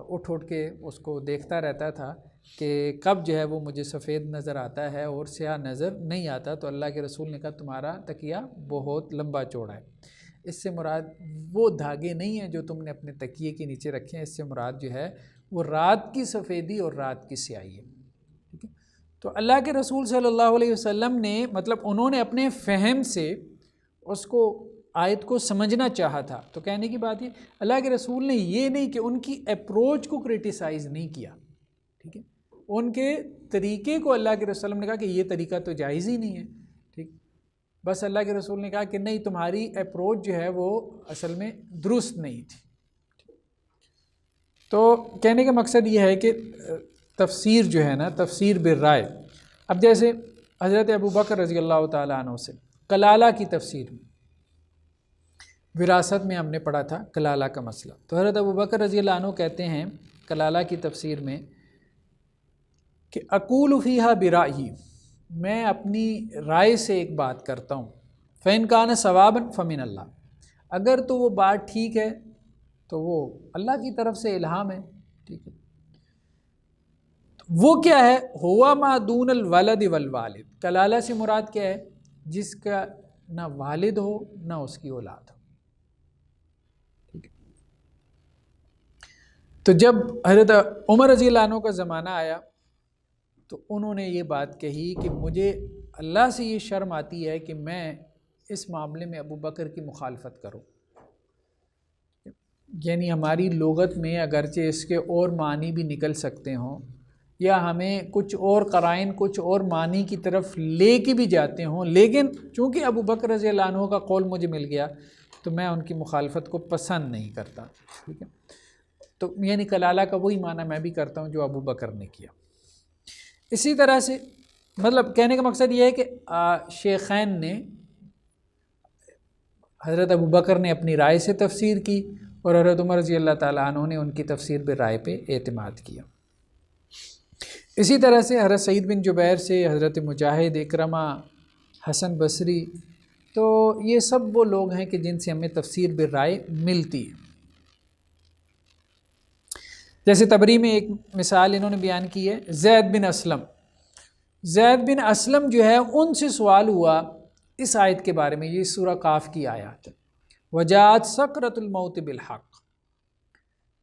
اٹھ کے اس کو دیکھتا رہتا تھا کہ کب جو ہے وہ مجھے سفید نظر آتا ہے اور سیاہ نظر نہیں آتا۔ تو اللہ کے رسول نے کہا تمہارا تکیہ بہت لمبا چوڑا ہے، اس سے مراد وہ دھاگے نہیں ہیں جو تم نے اپنے تکیے کے نیچے رکھے ہیں، اس سے مراد جو ہے وہ رات کی سفیدی اور رات کی سیاہی ہے، ٹھیک ہے۔ تو اللہ کے رسول صلی اللہ علیہ وسلم نے مطلب انہوں نے اپنے فہم سے اس کو آیت کو سمجھنا چاہا تھا۔ تو کہنے کی بات یہ، اللہ کے رسول نے یہ نہیں کہ ان کی اپروچ کو کرٹیسائز نہیں کیا، ٹھیک ہے، ان کے طریقے کو اللہ کے رسول نے کہا کہ یہ طریقہ تو جائز ہی نہیں ہے، ٹھیک، بس اللہ کے رسول نے کہا کہ نہیں، تمہاری اپروچ جو ہے وہ اصل میں درست نہیں تھی۔ تو کہنے کا مقصد یہ ہے کہ تفسیر جو ہے نا، تفسیر بالرائے، اب جیسے حضرت ابو بکر رضی اللہ تعالیٰ عنہ سے کلالہ کی تفسیر میں، وراثت میں ہم نے پڑھا تھا کلالہ کا مسئلہ، تو حضرت ابو بکر رضی اللہ عنہ کہتے ہیں کلالہ کی تفسیر میں کہ اقول فیہا برائیی، میں اپنی رائے سے ایک بات کرتا ہوں، فَإِنْ كَانَ صَوَابًا فَمِنَ اللَّهِ، اگر تو وہ بات ٹھیک ہے تو وہ اللہ کی طرف سے الہام ہے، ٹھیک ہے۔ وہ کیا ہے؟ ہوا ما دون الولد والوالد، کلالہ سے مراد کیا ہے؟ جس کا نہ والد ہو نہ اس کی اولاد ہو، ٹھیک ہے۔ تو جب حضرت عمر رضی اللہ عنہ کا زمانہ آیا تو انہوں نے یہ بات کہی کہ مجھے اللہ سے یہ شرم آتی ہے کہ میں اس معاملے میں ابو بکر کی مخالفت کروں، یعنی ہماری لغت میں اگرچہ اس کے اور معنی بھی نکل سکتے ہوں یا ہمیں کچھ اور قرائن کچھ اور معنی کی طرف لے کے بھی جاتے ہوں، لیکن چونکہ ابو بکر رضی اللہ عنہ کا قول مجھے مل گیا تو میں ان کی مخالفت کو پسند نہیں کرتا، ٹھیک ہے۔ تو یعنی کلالہ کا وہی معنی میں بھی کرتا ہوں جو ابو بکر نے کیا۔ اسی طرح سے مطلب کہنے کا مقصد یہ ہے کہ شیخین نے، حضرت ابو بکر نے اپنی رائے سے تفسیر کی اور حضرت عمر رضی اللہ تعالیٰ عنہ نے ان کی تفسیر بالرائے پہ اعتماد کیا۔ اسی طرح سے حضرت سعید بن جبیر سے حضرت مجاہد، اکرمہ، حسن بصری، تو یہ سب وہ لوگ ہیں کہ جن سے ہمیں تفسیر بالرائے ملتی ہے۔ جیسے تبری میں ایک مثال انہوں نے بیان کی ہے، زید بن اسلم۔ زید بن اسلم جو ہے ان سے سوال ہوا اس آیت کے بارے میں، یہ سورہ قاف کی آیات ہے، وجاءت سکرۃ الموت بالحق،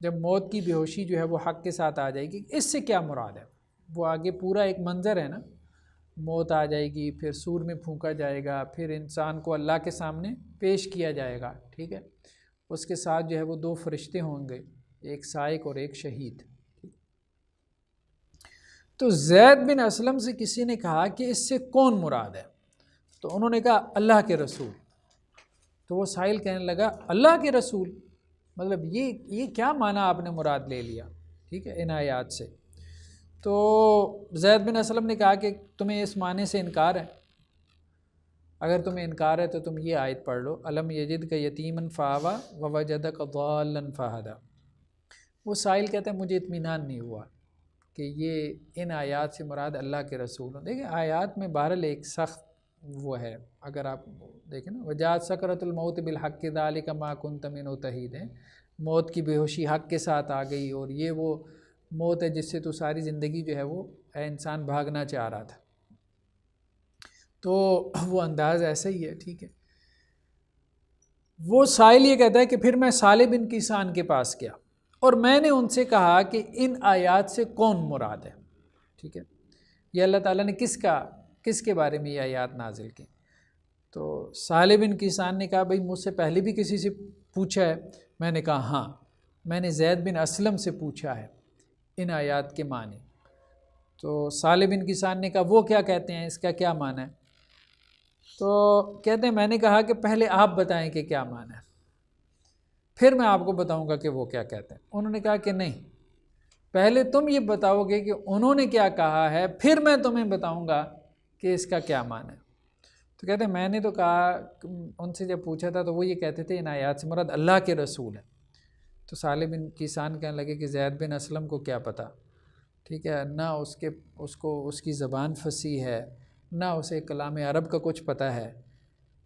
جب موت کی بے ہوشی جو ہے وہ حق کے ساتھ آ جائے گی، اس سے کیا مراد ہے؟ وہ آگے پورا ایک منظر ہے نا، موت آ جائے گی، پھر سور میں پھونکا جائے گا، پھر انسان کو اللہ کے سامنے پیش کیا جائے گا، ٹھیک ہے، اس کے ساتھ جو ہے وہ 2 فرشتے ہوں گے، ایک سائق اور ایک شہید۔ تو زید بن اسلم سے کسی نے کہا کہ اس سے کون مراد ہے؟ تو انہوں نے کہا اللہ کے رسول۔ تو وہ سائل کہنے لگا اللہ کے رسول، مطلب یہ کیا معنی آپ نے مراد لے لیا، ٹھیک ہے، ان آیات سے۔ تو زید بن اسلم نے کہا کہ تمہیں اس معنی سے انکار ہے، اگر تمہیں انکار ہے تو تم یہ آیت پڑھ لو، الم یجد کا یتیما فآویٰ ووجدک ضالا فہدیٰ۔ وہ سائل کہتا ہے مجھے اطمینان نہیں ہوا کہ یہ ان آیات سے مراد اللہ کے رسول ہوں۔ دیکھیں آیات میں بہرحال ایک سخت وہ ہے، اگر آپ دیکھیں نا، وجاءت سکرۃ الموت بالحق ذلک ما کنت منہ تحید، موت کی بے ہوشی حق کے ساتھ آ گئی، اور یہ وہ موت ہے جس سے تو ساری زندگی جو ہے وہ انسان بھاگنا چاہ رہا تھا۔ تو وہ انداز ایسا ہی ہے، ٹھیک ہے۔ وہ سائل یہ کہتا ہے کہ پھر میں صالح بن کیسان کے پاس گیا اور میں نے ان سے کہا کہ ان آیات سے کون مراد ہے، ٹھیک ہے، یہ اللہ تعالیٰ نے کس کے بارے میں یہ آیات نازل کی؟ تو صالح بن کیسان نے کہا بھئی مجھ سے پہلے بھی کسی سے پوچھا ہے؟ میں نے کہا ہاں، میں نے زید بن اسلم سے پوچھا ہے ان آیات کے معنی۔ تو صالح بن کیسان نے کہا وہ کیا کہتے ہیں، اس کا کیا معنی ہے؟ تو کہتے ہیں میں نے کہا کہ پہلے آپ بتائیں کہ کیا معنی ہے، پھر میں آپ کو بتاؤں گا کہ وہ کیا کہتے ہیں۔ انہوں نے کہا کہ نہیں، پہلے تم یہ بتاؤ گے کہ انہوں نے کیا کہا ہے، پھر میں تمہیں بتاؤں گا کہ اس کا کیا معنی ہے۔ تو کہتے ہیں میں نے تو کہا، ان سے جب پوچھا تھا تو وہ یہ کہتے تھے ان آیات سے مراد اللہ کے رسول ہے۔ تو صالح بن کیسان کہنے لگے کہ زید بن اسلم کو کیا پتہ، ٹھیک ہے، نہ اس کی زبان فصیح ہے، نہ اسے کلام عرب کا کچھ پتہ ہے،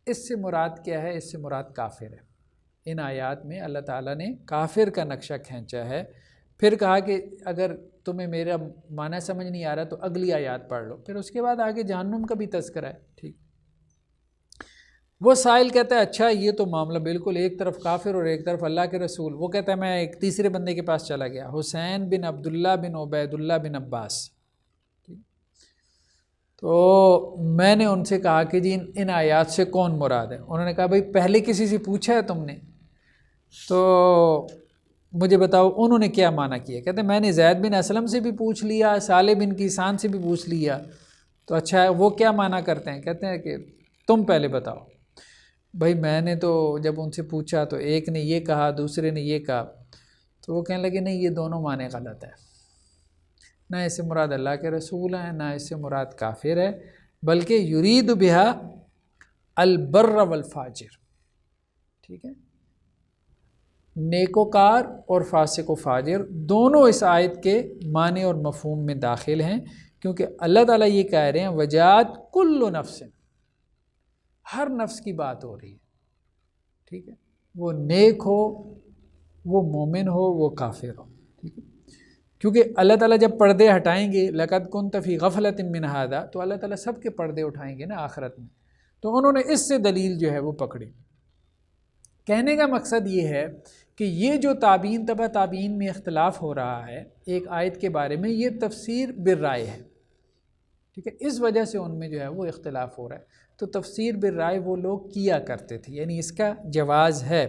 اس سے مراد کیا ہے؟ اس سے مراد کافر ہے۔ ان آیات میں اللہ تعالیٰ نے کافر کا نقشہ کھینچا ہے۔ پھر کہا کہ اگر تمہیں میرا معنی سمجھ نہیں آ رہا تو اگلی آیات پڑھ لو، پھر اس کے بعد آگے جہنم کا بھی تذکرہ ہے، ٹھیک۔ وہ سائل کہتا ہے اچھا یہ تو معاملہ بالکل ایک طرف کافر اور ایک طرف اللہ کے رسول۔ وہ کہتا ہے میں ایک تیسرے بندے کے پاس چلا گیا، حسین بن عبداللہ بن عبید اللہ بن عباس، تو میں نے ان سے کہا کہ جی ان آیات سے کون مراد ہے؟ انہوں نے کہا بھئی پہلے کسی سے پوچھا ہے تم نے؟ تو مجھے بتاؤ انہوں نے کیا معنی کیا؟ کہتے ہیں میں نے زید بن اسلم سے بھی پوچھ لیا، صالح بن کیسان سے بھی پوچھ لیا، تو اچھا وہ کیا معنی کرتے ہیں؟ کہتے ہیں کہ تم پہلے بتاؤ۔ بھائی میں نے تو جب ان سے پوچھا تو ایک نے یہ کہا، دوسرے نے یہ کہا، تو وہ کہنے لگے نہیں یہ دونوں معنی غلط ہے، نہ اس سے مراد اللہ کے رسول ہیں، نہ اس سے مراد کافر ہے، بلکہ یرید بہا البر والفاجر، ٹھیک ہے، نیکوکار اور فاسق و فاجر دونوں اس آیت کے معنی اور مفہوم میں داخل ہیں، کیونکہ اللہ تعالیٰ یہ کہہ رہے ہیں وجاءت کل نفس، ہر نفس کی بات ہو رہی ہے، ٹھیک ہے، وہ نیک ہو، وہ مومن ہو، وہ کافر ہو، ٹھیک ہے، کیونکہ اللہ تعالیٰ جب پردے ہٹائیں گے لقد کنت فی غفلۃ من ھذا، تو اللہ تعالیٰ سب کے پردے اٹھائیں گے نا آخرت میں، تو انہوں نے اس سے دلیل جو ہے وہ پکڑی۔ کہنے کا مقصد یہ ہے کہ یہ جو تابعین تبع تابعین میں اختلاف ہو رہا ہے ایک آیت کے بارے میں، یہ تفسیر بالرائے ہے، ٹھیک ہے، اس وجہ سے ان میں جو ہے وہ اختلاف ہو رہا ہے۔ تو تفسیر بالرائے وہ لوگ کیا کرتے تھے، یعنی اس کا جواز ہے،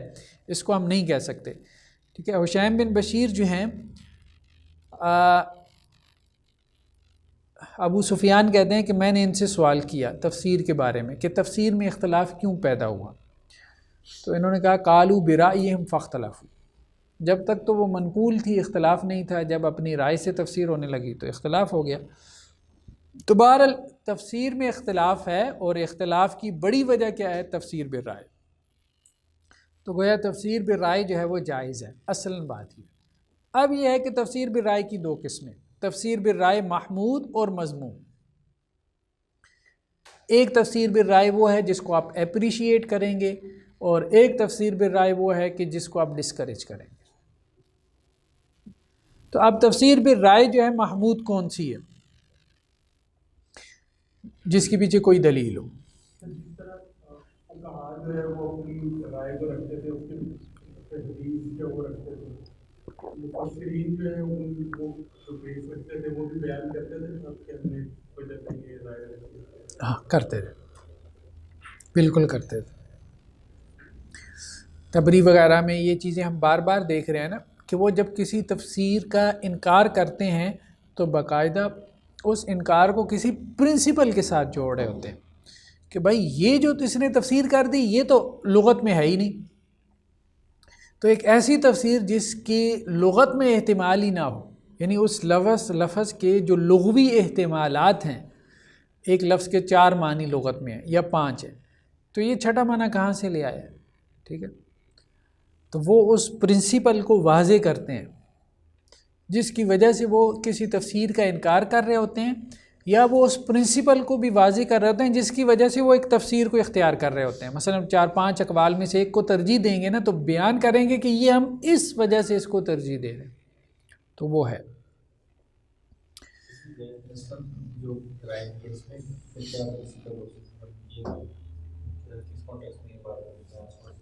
اس کو ہم نہیں کہہ سکتے، ٹھیک ہے۔ حشیم بن بشیر جو ہیں ابو سفیان کہتے ہیں کہ میں نے ان سے سوال کیا تفسیر کے بارے میں کہ تفسیر میں اختلاف کیوں پیدا ہوا، تو انہوں نے کہا قالوا برائیہم فاختلفوا، جب تک تو وہ منقول تھی اختلاف نہیں تھا، جب اپنی رائے سے تفسیر ہونے لگی تو اختلاف ہو گیا۔ تو بہرحال تفسیر میں اختلاف ہے، اور اختلاف کی بڑی وجہ کیا ہے؟ تفسیر بالرائے۔ تو گویا تفسیر بالرائے جو ہے وہ جائز ہے، اصلاً بات ہی۔ اب یہ ہے کہ تفسیر بالرائے کی دو قسمیں، تفسیر بالرائے محمود اور مذموم۔ ایک تفسیر بالرائے وہ ہے جس کو آپ اپریشیٹ کریں گے، اور ایک تفسیر بالرائے وہ ہے کہ جس کو آپ ڈسکریج کریں گے۔ تو اب تفسیر بالرائے جو ہے محمود کون سی ہے؟ جس کے پیچھے کوئی دلیل ہو۔ جس طرح فقہاء جو ہے وہ اپنی رائے کو رکھتے تھے، اس کے حدیث جو وہ رکھتے تھے، مفسرین جو ہے وہ جو بیس رکھتے تھے وہ بھی بیان کرتے تھے سب کے اپنے وجہ سے یہ رائے رکھتے تھے۔ ہاں کرتے تھے، بالکل کرتے تھے۔ تبری وغیرہ میں یہ چیزیں ہم بار بار دیکھ رہے ہیں نا کہ وہ جب کسی تفسیر کا انکار کرتے ہیں تو باقاعدہ اس انکار کو کسی پرنسپل کے ساتھ جوڑ رہے ہوتے ہیں کہ بھائی یہ جو اس نے تفسیر کر دی یہ تو لغت میں ہے ہی نہیں۔ تو ایک ایسی تفسیر جس کی لغت میں احتمال ہی نہ ہو، یعنی اس لفظ کے جو لغوی احتمالات ہیں، ایک لفظ کے 4 معنی لغت میں ہیں یا 5 ہیں، تو یہ چھٹا معنی کہاں سے لے آیا ہے؟ ٹھیک ہے، تو وہ اس پرنسپل کو واضح کرتے ہیں جس کی وجہ سے وہ کسی تفسیر کا انکار کر رہے ہوتے ہیں، یا وہ اس پرنسپل کو بھی واضح کر رہے ہوتے ہیں جس کی وجہ سے وہ ایک تفسیر کو اختیار کر رہے ہوتے ہیں۔ مثلا 4-5 اقوال میں سے ایک کو ترجیح دیں گے نا تو بیان کریں گے کہ یہ ہم اس وجہ سے اس کو ترجیح دے رہے ہیں، تو وہ ہے۔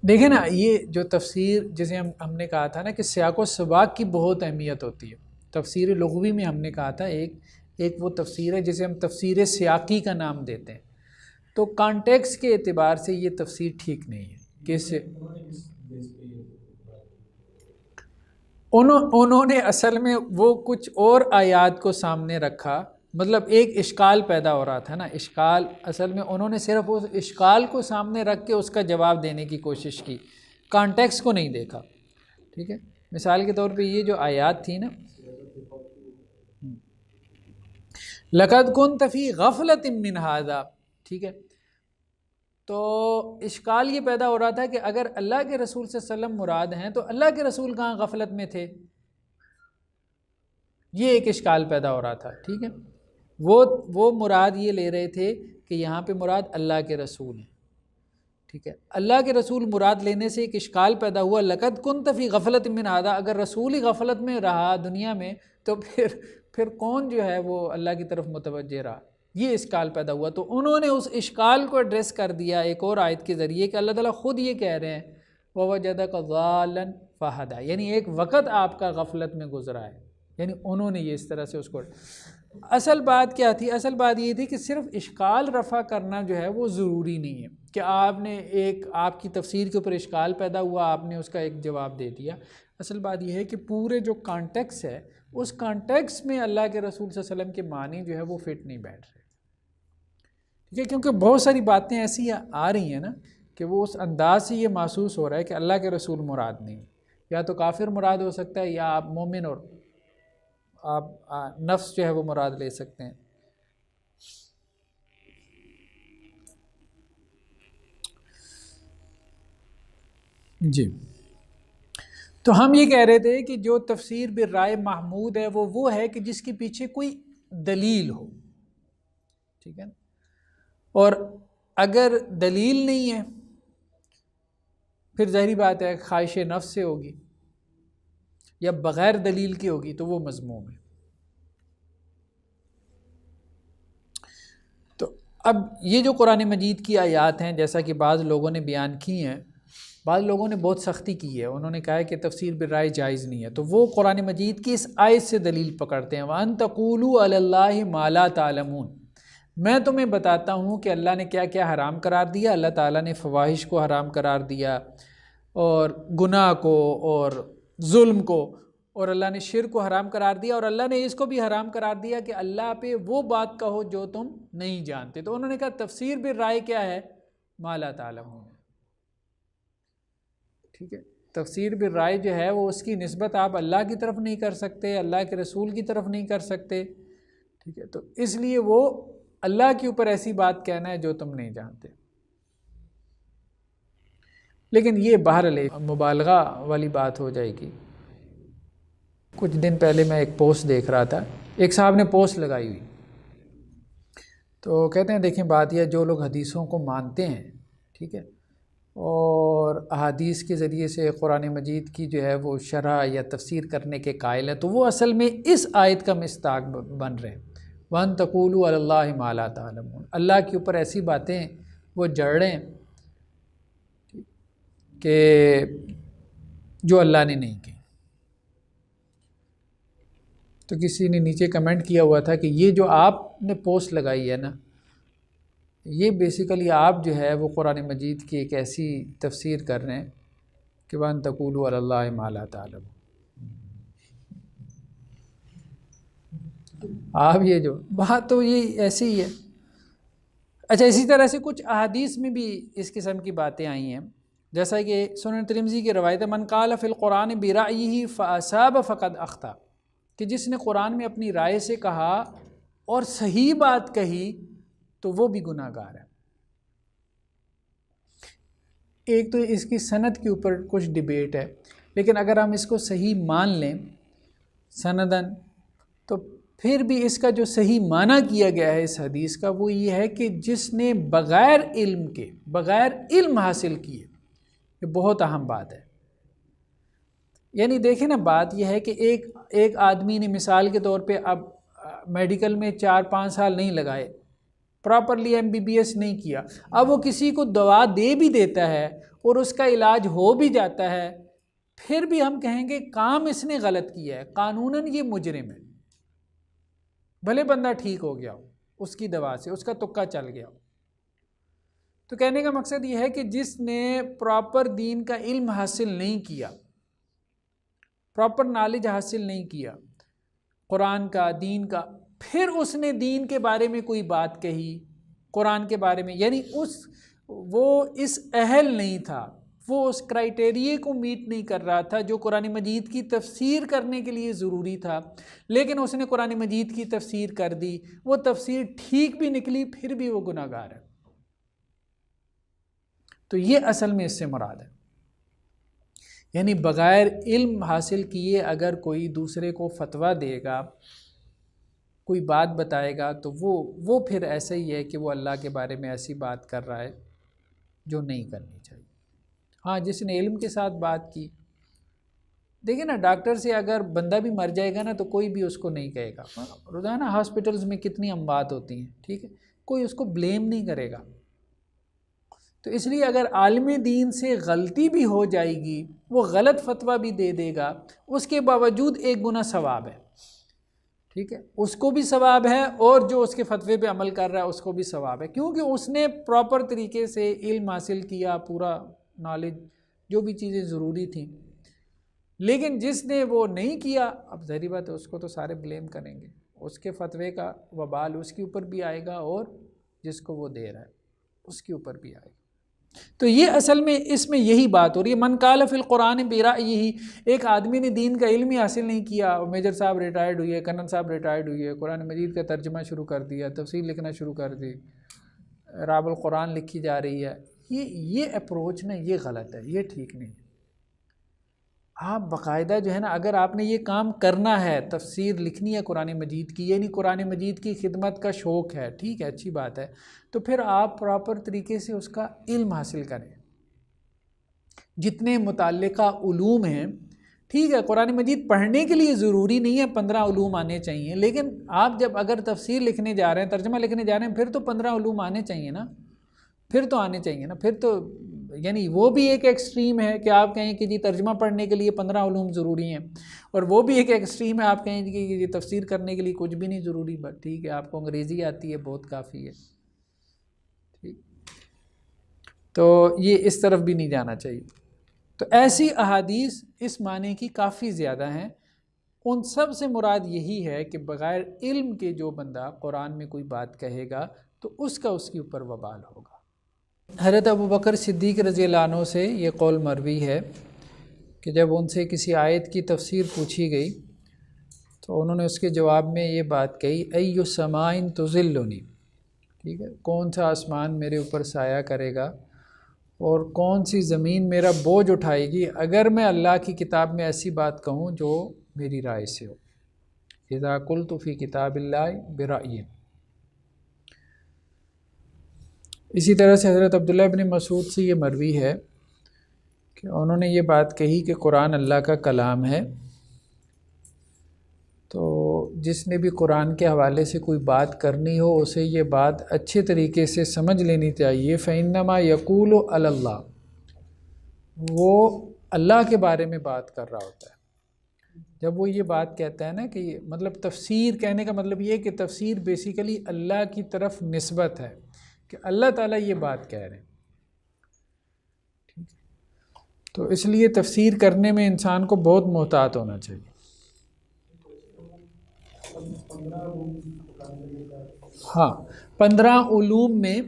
دیکھیں نا، یہ جو تفسیر جسے ہم نے کہا تھا نا کہ سیاق و سباق کی بہت اہمیت ہوتی ہے۔ تفسیر لغوی میں ہم نے کہا تھا ایک وہ تفسیر ہے جسے ہم تفسیر سیاقی کا نام دیتے ہیں، تو کانٹیکس کے اعتبار سے یہ تفسیر ٹھیک نہیں ہے۔ کیسے؟ انہوں نے اصل میں وہ کچھ اور آیات کو سامنے رکھا، مطلب ایک اشکال پیدا ہو رہا تھا نا، اشکال اصل میں انہوں نے صرف اس اشکال کو سامنے رکھ کے اس کا جواب دینے کی کوشش کی، کانٹیکس کو نہیں دیکھا۔ ٹھیک ہے، مثال کے طور پہ یہ جو آیات تھی نا، لَقَدْ كُنْتَ فِي غَفْلَةٍ مِّنْ هَذَا، ٹھیک ہے، تو اشکال یہ پیدا ہو رہا تھا کہ اگر اللہ کے رسول صلی اللہ علیہ وسلم مراد ہیں تو اللہ کے رسول کہاں غفلت میں تھے، یہ ایک اشکال پیدا ہو رہا تھا۔ ٹھیک ہے، وہ مراد یہ لے رہے تھے کہ یہاں پہ مراد اللہ کے رسول ہیں۔ ٹھیک ہے، اللہ کے رسول مراد لینے سے ایک اشکال پیدا ہوا، لَقَدْ كُنْتَ فِي غَفْلَةٍ مِّنْ هَذَا، اگر رسول ہی غفلت میں رہا دنیا میں تو پھر کون جو ہے وہ اللہ کی طرف متوجہ رہا، یہ اشکال پیدا ہوا۔ تو انہوں نے اس اشکال کو ایڈریس کر دیا ایک اور آیت کے ذریعے کہ اللہ تعالیٰ خود یہ کہہ رہے ہیں وَوَجَدَكَ ضَالًّا فَهَدَىٰ، یعنی ایک وقت آپ کا غفلت میں گزرا ہے، یعنی انہوں نے یہ اس طرح سے اس کو۔ اصل بات کیا تھی؟ اصل بات یہ تھی کہ صرف اشکال رفع کرنا جو ہے وہ ضروری نہیں ہے کہ آپ نے آپ کی تفسیر کے اوپر اشکال پیدا ہوا، آپ نے اس کا ایک جواب دے دیا۔ اصل بات یہ ہے کہ پورے جو کانٹیکس ہے اس کانٹیکس میں اللہ کے رسول صلی اللہ علیہ وسلم کے معنی جو ہے وہ فٹ نہیں بیٹھ رہے۔ ٹھیک ہے، کیونکہ بہت ساری باتیں ایسی آ رہی ہیں نا کہ وہ اس انداز سے یہ محسوس ہو رہا ہے کہ اللہ کے رسول مراد نہیں، یا تو کافر مراد ہو سکتا ہے، یا آپ مومن اور آپ نفس جو ہے وہ مراد لے سکتے ہیں۔ جی، تو ہم یہ کہہ رہے تھے کہ جو تفسیر بالرائے محمود ہے وہ ہے کہ جس کے پیچھے کوئی دلیل ہو۔ ٹھیک ہے، اور اگر دلیل نہیں ہے پھر ظاہری بات ہے خواہش نفس سے ہوگی یا بغیر دلیل کی ہوگی تو وہ مذموم ہے۔ تو اب یہ جو قرآن مجید کی آیات ہیں، جیسا کہ بعض لوگوں نے بیان کی ہیں، بعض لوگوں نے بہت سختی کی ہے، انہوں نے کہا ہے کہ تفسیر بالرائے جائز نہیں ہے، تو وہ قرآن مجید کی اس آیت سے دلیل پکڑتے ہیں، وَأَن تَقُولُوا عَلَى اللَّهِ مَا لَا تَعْلَمُونَ، میں تمہیں بتاتا ہوں کہ اللہ نے کیا کیا حرام قرار دیا۔ اللہ تعالیٰ نے فواحش کو حرام قرار دیا، اور گناہ کو، اور ظلم کو، اور اللہ نے شرک کو حرام قرار دیا، اور اللہ نے اس کو بھی حرام قرار دیا کہ اللہ پہ وہ بات کہو جو تم نہیں جانتے۔ تو انہوں نے کہا تفسیر بالرائے کیا ہے؟ ما لا تعلمون۔ ٹھیک ہے، تفسیر بالرائے جو ہے وہ اس کی نسبت آپ اللہ کی طرف نہیں کر سکتے، اللہ کے رسول کی طرف نہیں کر سکتے۔ ٹھیک ہے، تو اس لیے وہ اللہ کے اوپر ایسی بات کہنا ہے جو تم نہیں جانتے۔ لیکن یہ بہرحال مبالغہ والی بات ہو جائے گی۔ کچھ دن پہلے میں ایک پوسٹ دیکھ رہا تھا، ایک صاحب نے پوسٹ لگائی ہوئی، تو کہتے ہیں دیکھیں بات یہ جو لوگ حدیثوں کو مانتے ہیں، ٹھیک ہے، اور احادیث کے ذریعے سے قرآن مجید کی جو ہے وہ شرح یا تفسیر کرنے کے قائل ہیں، تو وہ اصل میں اس آیت کا مصداق بن رہے ہیں، وَأَن تَقُولُوا عَلَى اللَّهِ مَا لَا تَعْلَمُونَ، اللہ کے اوپر ایسی باتیں وہ جڑ رہے ہیں کہ جو اللہ نے نہیں کی۔ تو کسی نے نیچے کمنٹ کیا ہوا تھا کہ یہ جو آپ نے پوسٹ لگائی ہے نا، یہ بیسیکلی آپ جو ہے وہ قرآن مجید کی ایک ایسی تفسیر کر رہے ہیں کہ وَأَن تَقُولُوا عَلَى اللَّهِ مَا لَا تَعْلَمُونَ۔ آپ یہ جو بات تو یہ ایسی ہی ہے۔ اچھا، اسی طرح سے کچھ احادیث میں بھی اس قسم کی باتیں آئی ہیں، جیسا کہ سنن ترمذی کی روایت ہے، من قال فی القرآن برأیہ فاصاب فقد اخطا، کہ جس نے قرآن میں اپنی رائے سے کہا اور صحیح بات کہی تو وہ بھی گناہ گار ہے۔ ایک تو اس کی سند کے اوپر کچھ ڈیبیٹ ہے، لیکن اگر ہم اس کو صحیح مان لیں سندن، تو پھر بھی اس کا جو صحیح معنی کیا گیا ہے اس حدیث کا وہ یہ ہے کہ جس نے بغیر علم کے، بغیر علم حاصل کیے، یہ بہت اہم بات ہے۔ یعنی دیکھیں نا، بات یہ ہے کہ ایک آدمی نے مثال کے طور پہ اب میڈیکل میں 4-5 سال نہیں لگائے، پراپرلی MBBS نہیں کیا، اب وہ کسی کو دوا دے بھی دیتا ہے اور اس کا علاج ہو بھی جاتا ہے، پھر بھی ہم کہیں گے کام اس نے غلط کیا ہے، قانوناً یہ مجرم ہے، بھلے بندہ ٹھیک ہو گیا ہو اس کی دوا سے، اس کا تکا چل گیا ہو۔ تو کہنے کا مقصد یہ ہے کہ جس نے پراپر دین کا علم حاصل نہیں کیا، پراپر نالج حاصل نہیں کیا قرآن کا، دین کا، پھر اس نے دین کے بارے میں کوئی بات کہی، قرآن کے بارے میں، یعنی وہ اس اہل نہیں تھا، وہ اس کرائٹیریے کو میٹ نہیں کر رہا تھا جو قرآن مجید کی تفسیر کرنے کے لیے ضروری تھا، لیکن اس نے قرآن مجید کی تفسیر کر دی، وہ تفسیر ٹھیک بھی نکلی، پھر بھی وہ گناہ گار ہے۔ تو یہ اصل میں اس سے مراد ہے، یعنی بغیر علم حاصل کیے اگر کوئی دوسرے کو فتویٰ دے گا، کوئی بات بتائے گا، تو وہ پھر ایسا ہی ہے کہ وہ اللہ کے بارے میں ایسی بات کر رہا ہے جو نہیں کرنی چاہیے۔ ہاں، جس نے علم کے ساتھ بات کی، دیکھیں نا، ڈاکٹر سے اگر بندہ بھی مر جائے گا نا تو کوئی بھی اس کو نہیں کہے گا، روزانہ ہاسپٹلز میں کتنی اموات ہوتی ہیں، ٹھیک ہے، کوئی اس کو بلیم نہیں کرے گا۔ تو اس لیے اگر عالم دین سے غلطی بھی ہو جائے گی، وہ غلط فتویٰ بھی دے دے گا، اس کے باوجود ایک گنا ثواب ہے، ٹھیک ہے، اس کو بھی ثواب ہے اور جو اس کے فتوے پہ عمل کر رہا ہے اس کو بھی ثواب ہے، کیونکہ اس نے پراپر طریقے سے علم حاصل کیا، پورا نالج، جو بھی چیزیں ضروری تھیں۔ لیکن جس نے وہ نہیں کیا، اب ظاہری بات ہے اس کو تو سارے بلیم کریں گے، اس کے فتوے کا وبال اس کے اوپر بھی آئے گا اور جس کو وہ دے رہا ہے اس کے اوپر بھی آئے گا۔ تو یہ اصل میں اس میں یہی بات ہو رہی ہے، من قال فی القرآن برأیہ، ایک آدمی نے دین کا علم ہی حاصل نہیں کیا، میجر صاحب ریٹائرڈ ہوئی ہے، کرنل صاحب ریٹائرڈ ہوئی ہے، قرآن مجید کا ترجمہ شروع کر دیا، تفسیر لکھنا شروع کر دی، راب القرآن لکھی جا رہی ہے، یہ اپروچ نا یہ غلط ہے، یہ ٹھیک نہیں ہے۔ آپ باقاعدہ جو ہے نا، اگر آپ نے یہ کام کرنا ہے، تفسیر لکھنی ہے قرآن مجید کی، یعنی قرآن مجید کی خدمت کا شوق ہے، ٹھیک ہے، اچھی بات ہے، تو پھر آپ پراپر طریقے سے اس کا علم حاصل کریں۔ جتنے متعلقہ علوم ہیں، ٹھیک ہے، قرآن مجید پڑھنے کے لیے ضروری نہیں ہے 15 علوم آنے چاہیے، لیکن آپ جب اگر تفسیر لکھنے جا رہے ہیں، ترجمہ لکھنے جا رہے ہیں، پھر تو 15 علوم آنے چاہیے نا، پھر تو آنے چاہیے نا، پھر تو یعنی وہ بھی ایک ایکسٹریم ہے کہ آپ کہیں کہ جی ترجمہ پڑھنے کے لیے 15 علوم ضروری ہیں، اور وہ بھی ایک ایکسٹریم ہے آپ کہیں کہ یہ تفسیر کرنے کے لیے کچھ بھی نہیں ضروری، بس ٹھیک ہے، آپ کو انگریزی آتی ہے بہت کافی ہے، ٹھیک، تو یہ اس طرف بھی نہیں جانا چاہیے۔ تو ایسی احادیث اس معنی کی کافی زیادہ ہیں، ان سب سے مراد یہی ہے کہ بغیر علم کے جو بندہ قرآن میں کوئی بات کہے گا تو اس کا اس کے اوپر وبال ہوگا۔ حضرت ابوبکر صدیق رضی اللہ عنہ سے یہ قول مروی ہے کہ جب ان سے کسی آیت کی تفسیر پوچھی گئی تو انہوں نے اس کے جواب میں یہ بات کہی، ای سماء تظلنی، ٹھیک ہے، کون سا آسمان میرے اوپر سایہ کرے گا، اور کون سی زمین میرا بوجھ اٹھائے گی اگر میں اللہ کی کتاب میں ایسی بات کہوں جو میری رائے سے ہو. اذا قلت فی کتاب اللہ برأی. اسی طرح سے حضرت عبداللہ ابن مسعود سے یہ مروی ہے کہ انہوں نے یہ بات کہی کہ قرآن اللہ کا کلام ہے. تو جس نے بھی قرآن کے حوالے سے کوئی بات کرنی ہو اسے یہ بات اچھے طریقے سے سمجھ لینی چاہیے. فَإِنَّمَا يَقُولُ عَلَى اللَّهِ. وہ اللہ کے بارے میں بات کر رہا ہوتا ہے. جب وہ یہ بات کہتا ہے نا کہ مطلب تفسیر کہنے کا مطلب یہ ہے کہ تفسیر بیسیکلی اللہ کی طرف نسبت ہے کہ اللہ تعالیٰ یہ بات کہہ رہے ہیں. تو اس لیے تفسیر کرنے میں انسان کو بہت محتاط ہونا چاہیے. ہاں 15 علوم میں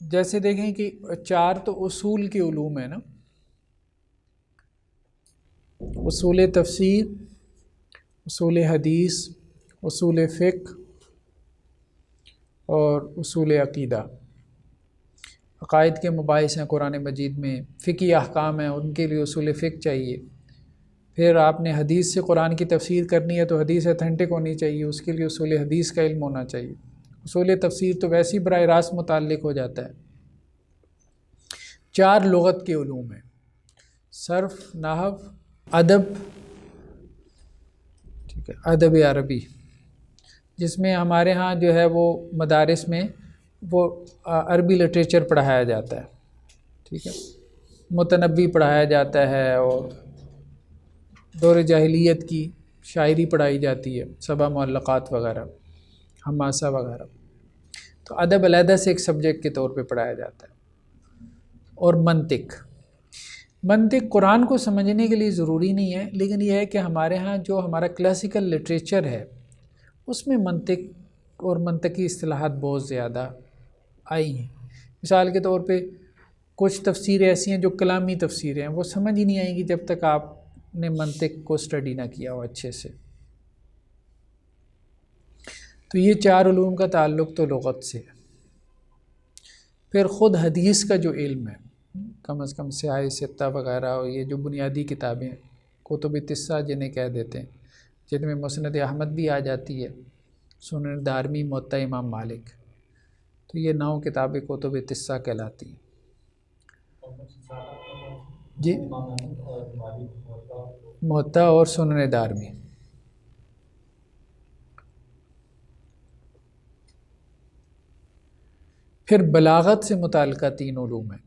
جیسے دیکھیں کہ 4 تو اصول کے علوم ہیں نا، اصول تفسیر، اصول حدیث، اصول فقہ اور اصول عقیدہ. عقائد کے مباحث ہیں قرآن مجید میں، فقہی احکام ہیں ان کے لیے اصول فقہ چاہیے. پھر آپ نے حدیث سے قرآن کی تفسیر کرنی ہے تو حدیث اتھینٹک ہونی چاہیے، اس کے لیے اصول حدیث کا علم ہونا چاہیے. اصول تفسیر تو ویسے ہی براہ راست متعلق ہو جاتا ہے. 4 لغت کے علوم ہیں، صرف، نحو، ادب، ٹھیک ہے، ادب عربی، جس میں ہمارے ہاں جو ہے وہ مدارس میں وہ عربی لٹریچر پڑھایا جاتا ہے. ٹھیک ہے، متنبی پڑھایا جاتا ہے اور دور جاہلیت کی شاعری پڑھائی جاتی ہے، سبع معلقات وغیرہ، حماسہ وغیرہ. تو ادب علیحدہ سے ایک سبجیکٹ کے طور پہ پڑھایا جاتا ہے. اور منطق قرآن کو سمجھنے کے لیے ضروری نہیں ہے، لیکن یہ ہے کہ ہمارے ہاں جو ہمارا کلاسیکل لٹریچر ہے اس میں منطق اور منطقی اصطلاحات بہت زیادہ آئی ہیں. مثال کے طور پہ کچھ تفسیریں ایسی ہیں جو کلامی تفسیریں ہیں، وہ سمجھ ہی نہیں آئیں گی جب تک آپ نے منطق کو اسٹڈی نہ کیا ہو اچھے سے. تو یہ 4 علوم کا تعلق تو لغت سے ہے. پھر خود حدیث کا جو علم ہے، کم از کم سیاہ ستہ وغیرہ اور یہ جو بنیادی کتابیں کتب تسہ جنہیں کہہ دیتے ہیں، جن میں مسند احمد بھی آ جاتی ہے، سنن دارمی، موطا امام مالک، تو یہ 9 کتابیں کتب تسہ کہلاتی ہیں. جی، موطا اور سنن دارمی. پھر بلاغت سے متعلقہ 3 علوم ہیں.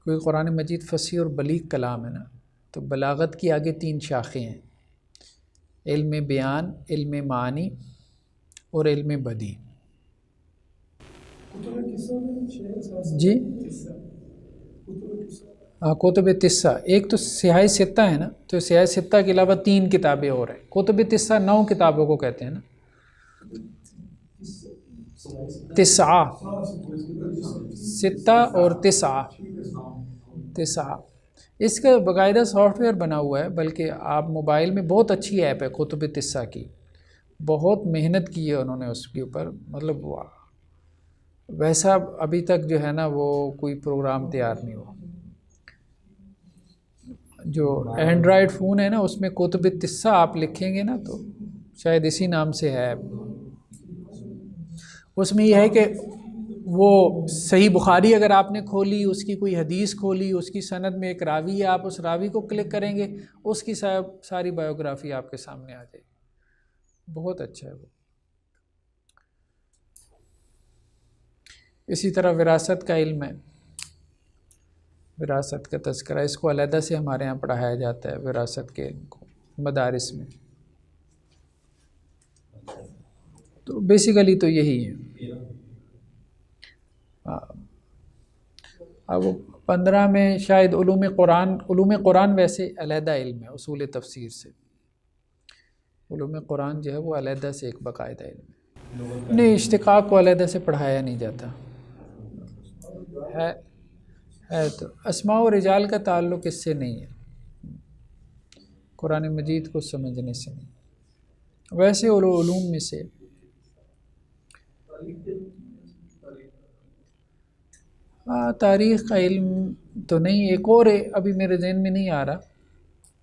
کیونکہ قرآن مجید فصیح اور بلیغ کلام ہے نا، تو بلاغت کی آگے 3 شاخیں ہیں: علم بیان، علم معانی اور علم بدیع. جی ہاں، کتب تسہ ایک تو سیاہ ستہ ہے نا، تو سیاہ ستہ کے علاوہ 3 کتابیں اور ہیں. کتب تسہ 9 کتابوں کو کہتے ہیں نا، تسعہ، ستہ اور تسعہ. اس کا باقاعدہ سافٹ ویئر بنا ہوا ہے، بلکہ آپ موبائل میں بہت اچھی ایپ ہے کتب تسہ کی، بہت محنت کی ہے انہوں نے اس کے اوپر. مطلب ویسا ابھی تک جو ہے نا وہ کوئی پروگرام تیار نہیں ہوا. جو اینڈرائڈ فون ہے نا اس میں کتب تسہ آپ لکھیں گے نا تو شاید اسی نام سے ہے. اس میں یہ ہے کہ وہ صحیح بخاری اگر آپ نے کھولی، اس کی کوئی حدیث کھولی، اس کی سند میں ایک راوی ہے، آپ اس راوی کو کلک کریں گے، اس کی ساری بایوگرافی آپ کے سامنے آ جائے گی. بہت اچھا ہے وہ. اسی طرح وراثت کا علم ہے، وراثت کا تذکرہ، اس کو علیحدہ سے ہمارے ہاں پڑھایا جاتا ہے، وراثت کے علم کو مدارس میں. تو بیسیکلی تو یہی ہے. اب 15 میں شاید علوم قرآن ویسے علیحدہ علم ہے اصول تفسیر سے. علوم قرآن جو ہے وہ علیحدہ سے ایک باقاعدہ علم ہے. نہیں، اشتقاق کو علیحدہ سے پڑھایا نہیں جاتا ہے تو اسماء و رجال کا تعلق اس سے نہیں ہے، قرآن مجید کو سمجھنے سے نہیں. ویسے علوم میں سے تاریخ کا علم تو نہیں، ایک اور ہے ابھی میرے ذہن میں نہیں آ رہا،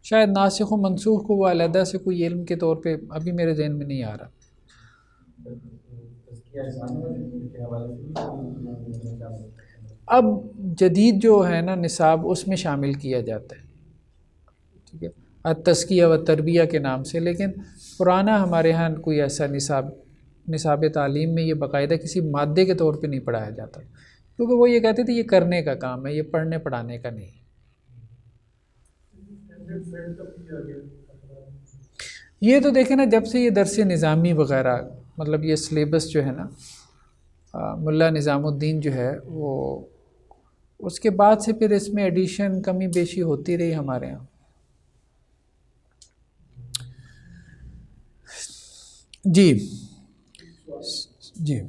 شاید ناسخ و منسوخ کو وہ علیحدہ سے کوئی علم کے طور پہ ابھی میرے ذہن میں نہیں آ رہا۔ اب جدید جو ہے نا نصاب، اس میں شامل کیا جاتا ہے، ٹھیک ہے، التزکیہ و تربیہ کے نام سے، لیکن پرانا ہمارے ہاں کوئی ایسا نصاب تعلیم میں یہ باقاعدہ کسی مادے کے طور پہ نہیں پڑھایا جاتا، کیونکہ وہ یہ کہتے تھے یہ کرنے کا کام ہے، یہ پڑھنے پڑھانے کا نہیں۔ یہ تو دیکھیں نا، جب سے یہ درس نظامی وغیرہ مطلب یہ سلیبس جو ہے نا ملا نظام الدین جو ہے وہ، اس کے بعد سے پھر اس میں ایڈیشن کمی بیشی ہوتی رہی ہمارے ہاں۔ جی جی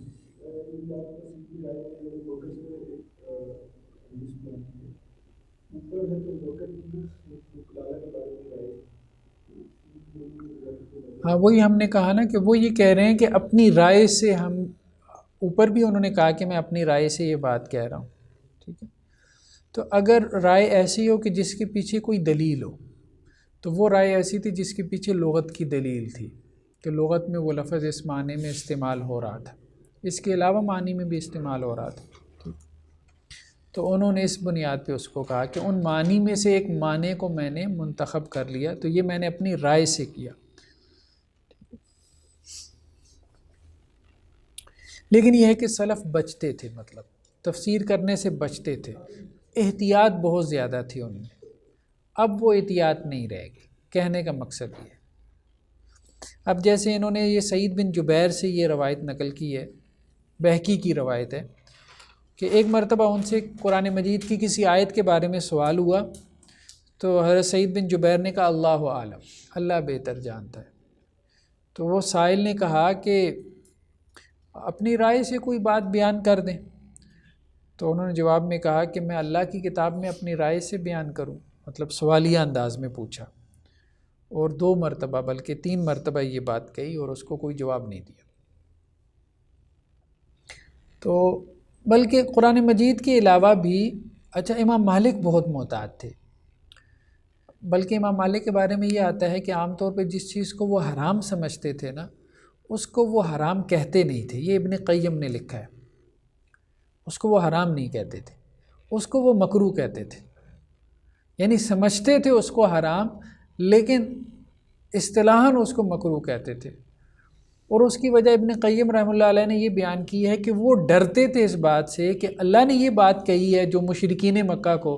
ہاں، وہی ہم نے کہا نا کہ وہ یہ کہہ رہے ہیں کہ اپنی رائے سے ہم، اوپر بھی انہوں نے کہا کہ میں اپنی رائے سے یہ بات کہہ رہا ہوں، ٹھیک ہے، تو اگر رائے ایسی ہو کہ جس کے پیچھے کوئی دلیل ہو، تو وہ رائے ایسی تھی جس کے پیچھے لغت کی دلیل تھی، کہ لغت میں وہ لفظ اس معنی میں استعمال ہو رہا تھا، اس کے علاوہ معنی میں بھی استعمال ہو رہا تھا، ٹھیک، تو انہوں نے اس بنیاد پہ اس کو کہا کہ ان معنی میں سے ایک معنی کو میں نے منتخب کر لیا، تو یہ میں نے اپنی رائے سے کیا۔ لیکن یہ ہے کہ سلف بچتے تھے، مطلب تفسیر کرنے سے بچتے تھے، احتیاط بہت زیادہ تھی ان میں، اب وہ احتیاط نہیں رہے گی، کہنے کا مقصد یہ ہے۔ اب جیسے انہوں نے یہ سعید بن جبیر سے یہ روایت نقل کی ہے، بہقی کی روایت ہے، کہ ایک مرتبہ ان سے قرآن مجید کی کسی آیت کے بارے میں سوال ہوا، تو حضرت سعید بن جبیر نے کہا اللہ عالم، اللہ بہتر جانتا ہے۔ تو وہ سائل نے کہا کہ اپنی رائے سے کوئی بات بیان کر دیں، تو انہوں نے جواب میں کہا کہ میں اللہ کی کتاب میں اپنی رائے سے بیان کروں، مطلب سوالیہ انداز میں پوچھا، اور 2 مرتبہ بلکہ 3 مرتبہ یہ بات کہی اور اس کو کوئی جواب نہیں دیا۔ تو بلکہ قرآن مجید کے علاوہ بھی، اچھا، امام مالک بہت محتاط تھے، بلکہ امام مالک کے بارے میں یہ آتا ہے کہ عام طور پہ جس چیز کو وہ حرام سمجھتے تھے نا، اس کو وہ حرام کہتے نہیں تھے، یہ ابن قیم نے لکھا ہے، اس کو وہ حرام نہیں کہتے تھے، اس کو وہ مکروہ کہتے تھے، یعنی سمجھتے تھے اس کو حرام لیکن اصطلاحاً اس کو مکروہ کہتے تھے، اور اس کی وجہ ابن قیم رحمہ اللہ علیہ نے یہ بیان کی ہے کہ وہ ڈرتے تھے اس بات سے کہ اللہ نے یہ بات کہی ہے جو مشرکین مکہ کو،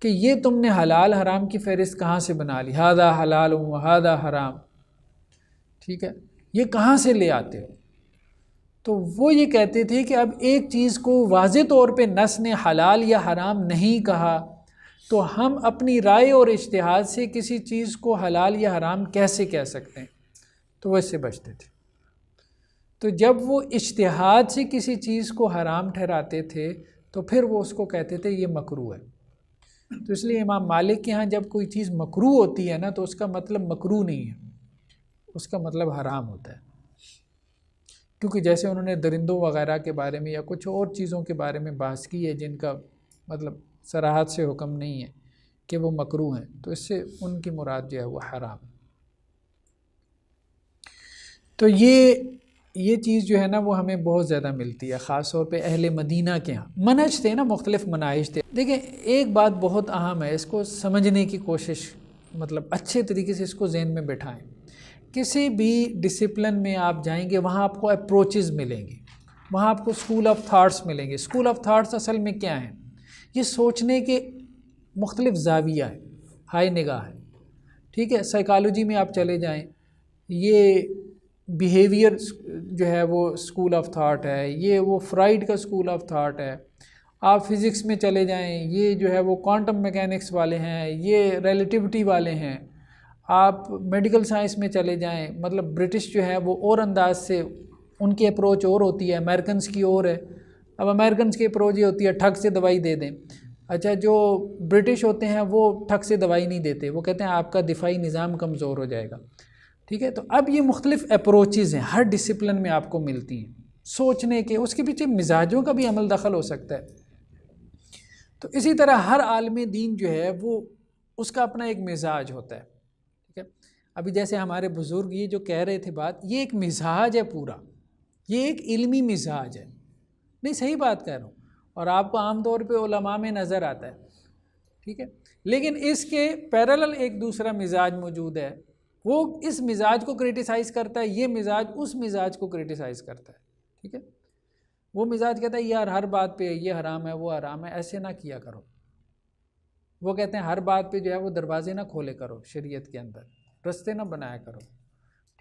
کہ یہ تم نے حلال حرام کی فہرست کہاں سے بنا لی، ہذا حلال و ہذا حرام، ٹھیک ہے، یہ کہاں سے لے آتے ہو؟ تو وہ یہ کہتے تھے کہ اب ایک چیز کو واضح طور پہ نص نے حلال یا حرام نہیں کہا، تو ہم اپنی رائے اور اجتہاد سے کسی چیز کو حلال یا حرام کیسے کہہ سکتے ہیں؟ تو وہ اس سے بچتے تھے۔ تو جب وہ اجتہاد سے کسی چیز کو حرام ٹھہراتے تھے تو پھر وہ اس کو کہتے تھے یہ مکروہ ہے۔ تو اس لیے امام مالک کے ہاں جب کوئی چیز مکروہ ہوتی ہے نا، تو اس کا مطلب مکروہ نہیں ہے، اس کا مطلب حرام ہوتا ہے، کیونکہ جیسے انہوں نے درندوں وغیرہ کے بارے میں یا کچھ اور چیزوں کے بارے میں بحث کی ہے جن کا مطلب صراحت سے حکم نہیں ہے کہ وہ مکروہ ہیں، تو اس سے ان کی مراد جو ہے وہ حرام۔ تو یہ چیز جو ہے نا وہ ہمیں بہت زیادہ ملتی ہے، خاص طور پہ اہل مدینہ کے ہاں منہج تھے نا، مختلف مناہج تھے۔ دیکھیں ایک بات بہت اہم ہے، اس کو سمجھنے کی کوشش، مطلب اچھے طریقے سے اس کو ذہن میں بٹھائیں۔ کسی بھی ڈسپلن میں آپ جائیں گے وہاں آپ کو اپروچز ملیں گے، وہاں آپ کو اسکول آف تھاٹس ملیں گے۔ اسکول آف تھاٹس اصل میں کیا ہیں؟ یہ سوچنے کے مختلف زاویہ ہیں، ہائے نگاہ ہے، ٹھیک ہے۔ سائیکالوجی میں آپ چلے جائیں، یہ بیہیویئر جو ہے وہ اسکول آف تھاٹ ہے، یہ وہ فرائڈ کا اسکول آف تھاٹ ہے۔ آپ فزکس میں چلے جائیں، یہ جو ہے وہ کوانٹم میکینکس والے ہیں، یہ ریلیٹیوٹی والے ہیں۔ آپ میڈیکل سائنس میں چلے جائیں، مطلب برٹش جو ہے وہ اور انداز سے ان کی اپروچ اور ہوتی ہے، امریکنز کی اور ہے۔ اب امریکنز کی اپروچ یہ ہوتی ہے ٹھگ سے دوائی دے دیں۔ اچھا، جو برٹش ہوتے ہیں وہ ٹھگ سے دوائی نہیں دیتے، وہ کہتے ہیں آپ کا دفاعی نظام کمزور ہو جائے گا، ٹھیک ہے۔ تو اب یہ مختلف اپروچز ہیں، ہر ڈسپلن میں آپ کو ملتی ہیں، سوچنے کے، اس کے پیچھے مزاجوں کا بھی عمل دخل ہو سکتا ہے۔ تو اسی طرح ہر عالم دین جو ہے وہ اس کا اپنا ایک مزاج ہوتا ہے، ٹھیک ہے۔ ابھی جیسے ہمارے بزرگ یہ جو کہہ رہے تھے بات، یہ ایک مزاج ہے پورا، یہ ایک علمی مزاج ہے، نہیں صحیح بات کہہ رہا ہوں، اور آپ کو عام طور پہ علماء میں نظر آتا ہے، ٹھیک ہے۔ لیکن اس کے پیرالل ایک دوسرا مزاج موجود ہے، وہ اس مزاج کو کرٹیسائز کرتا ہے، یہ مزاج اس مزاج کو کرٹیسائز کرتا ہے، ٹھیک ہے۔ وہ مزاج کہتا ہے یار ہر بات پہ یہ حرام ہے وہ حرام ہے، ایسے نہ کیا کرو۔ وہ کہتے ہیں ہر بات پہ جو ہے وہ دروازے نہ کھولے کرو، شریعت کے اندر رستے نہ بنایا کرو،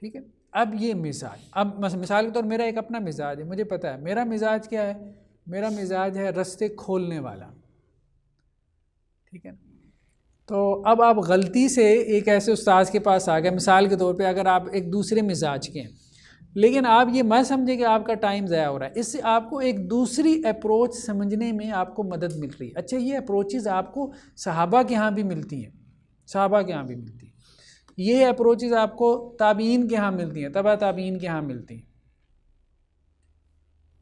ٹھیک ہے۔ اب یہ مزاج، اب مثال کے طور میرا ایک اپنا مزاج ہے، مجھے پتہ ہے میرا مزاج کیا ہے، میرا مزاج ہے رستے کھولنے والا، ٹھیک ہے۔ تو اب آپ غلطی سے ایک ایسے استاذ کے پاس آ گئے، مثال کے طور پہ اگر آپ ایک دوسرے مزاج کے ہیں، لیکن آپ یہ مت سمجھیں کہ آپ کا ٹائم ضائع ہو رہا ہے، اس سے آپ کو ایک دوسری اپروچ سمجھنے میں آپ کو مدد مل رہی ہے۔ اچھا یہ اپروچز آپ کو صحابہ کے ہاں بھی ملتی ہیں، صحابہ کے ہاں بھی ملتی ہیں، یہ اپروچز آپ کو تابعین کے ہاں ملتی ہیں، تبع تابعین کے ہاں ملتی ہیں۔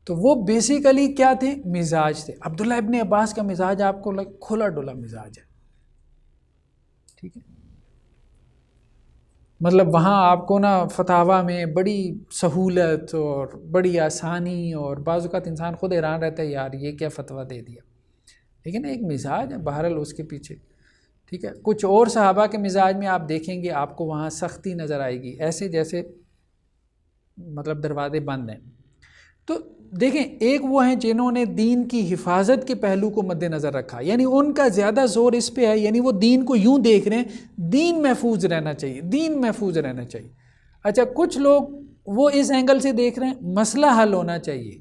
تو وہ بیسیکلی کیا تھے، مزاج تھے۔ عبداللہ ابن عباس کا مزاج آپ کو کھلا ڈلا مزاج ہے، ٹھیک ہے۔ مطلب وہاں آپ کو نا فتاویٰ میں بڑی سہولت اور بڑی آسانی، اور بعض اوقات انسان خود حیران رہتا ہے یار یہ کیا فتویٰ دے دیا، لیکن ایک مزاج ہے بہرحال اس کے پیچھے، ٹھیک ہے۔ کچھ اور صحابہ کے مزاج میں آپ دیکھیں گے آپ کو وہاں سختی نظر آئے گی، ایسے جیسے مطلب دروازے بند ہیں۔ تو دیکھیں ایک وہ ہیں جنہوں نے دین کی حفاظت کے پہلو کو مد نظر رکھا، یعنی ان کا زیادہ زور اس پہ ہے، یعنی وہ دین کو یوں دیکھ رہے ہیں دین محفوظ رہنا چاہیے، دین محفوظ رہنا چاہیے۔ اچھا کچھ لوگ وہ اس اینگل سے دیکھ رہے ہیں مسئلہ حل ہونا چاہیے،